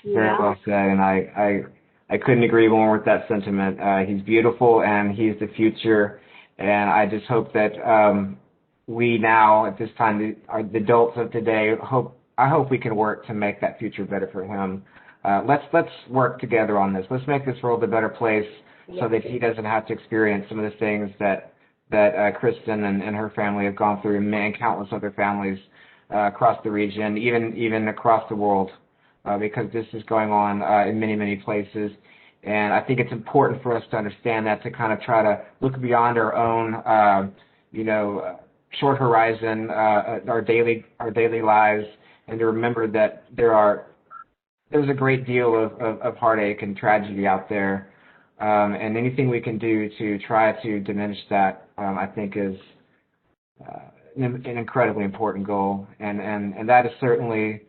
Very well said, and I couldn't agree more with that sentiment. He's beautiful, and he's the future, and I just hope that we now, at this time, the adults of today, I hope we can work to make that future better for him. Let's work together on this. Let's make this world a better place so that he doesn't have to experience some of the things that Kristen and her family have gone through, and countless other families across the region, even across the world, because this is going on in many, many places. And I think it's important for us to understand that, to kind of try to look beyond our own, short horizon, our daily lives, and to remember that there's a great deal of heartache and tragedy out there, and anything we can do to try to diminish that, I think, is an incredibly important goal, and that is certainly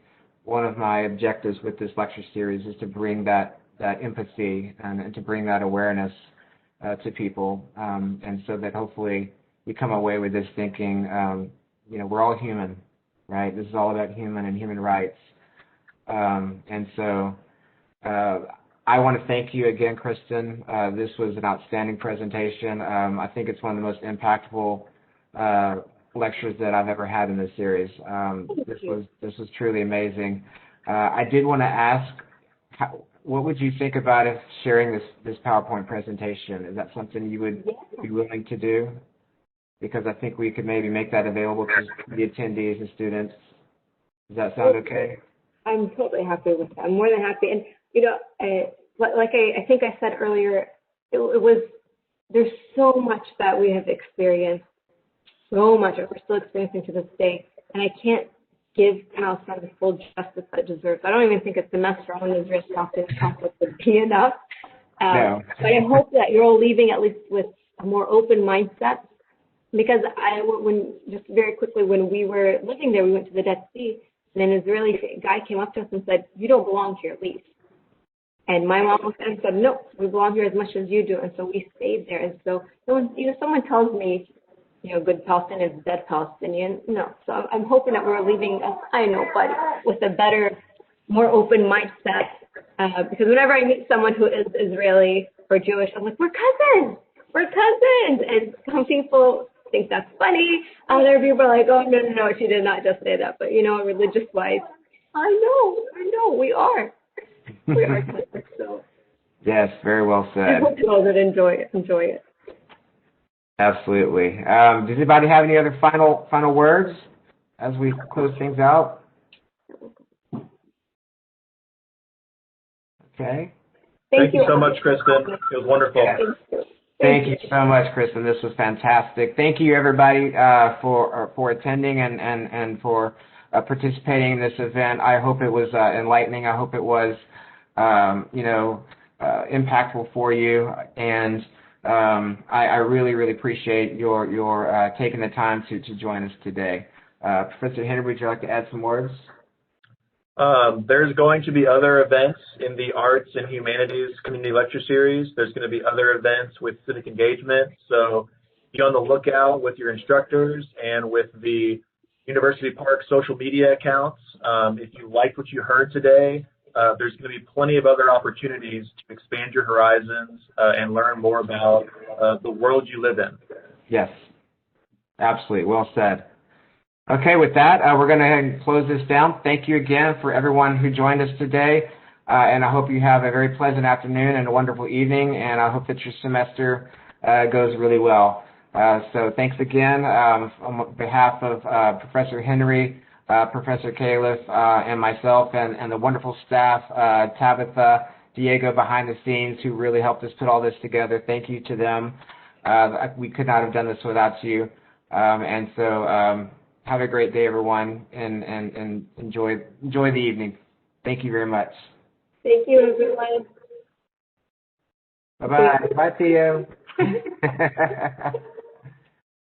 one of my objectives with this lecture series, is to bring that empathy and to bring that awareness to people, and so that hopefully we come away with this thinking, we're all human, right? This is all about human and human rights, and so I want to thank you again, Kristen. This was an outstanding presentation. I think it's one of the most impactful lectures that I've ever had in this series. This was truly amazing. I did want to ask, what would you think about if sharing this PowerPoint presentation? Is that something you would be willing to do? Because I think we could maybe make that available to the attendees and students. Does that sound okay? I'm totally happy with that. I'm more than happy. And, like I think I said earlier, there's so much that we have experienced, so much that we're still experiencing to this day, and I can't give Palestine the full justice that it deserves. I don't even think a semester on Israel-Palestine conflict would be enough. No. But I hope that you're all leaving at least with a more open mindset, because just very quickly, when we were living there, we went to the Dead Sea, and an Israeli guy came up to us and said, "You don't belong here, leave." And my mom looked at him and said, "No, we belong here as much as you do." And so we stayed there. And so someone tells me, good Palestinian is dead Palestinian. No. So I'm hoping that we're leaving, but with a better, more open mindset. Because whenever I meet someone who is Israeli or Jewish, I'm like, we're cousins. And some people think that's funny. Other people are like, oh, no, she did not just say that. But, religious-wise, I know, we are. We are cousins, so. Yes, very well said. I hope you all would enjoy it. Absolutely. Does anybody have any other final words as we close things out? Okay. Thank you so much, Kristen. It was wonderful. Yes. Thank you so much, Kristen. This was fantastic. Thank you, everybody, for attending and for participating in this event. I hope it was enlightening. I hope it was, impactful for you. And I really, really appreciate your taking the time to join us today. Professor Henry, would you like to add some words? There's going to be other events in the Arts and Humanities Community Lecture Series. There's going to be other events with civic engagement. So be on the lookout with your instructors and with the University Park social media accounts. If you liked what you heard today, there's going to be plenty of other opportunities to expand your horizons and learn more about the world you live in. Yes, absolutely. Well said. Okay, with that, we're going to close this down. Thank you again for everyone who joined us today, and I hope you have a very pleasant afternoon and a wonderful evening, and I hope that your semester goes really well. So thanks again on behalf of Professor Henry, Professor Khalaf, and myself, and the wonderful staff, Tabitha, Diego behind the scenes, who really helped us put all this together. Thank you to them. We could not have done this without you, and so have a great day, everyone, and enjoy the evening. Thank you very much. Thank you, everyone. Bye-bye. Bye, Theo.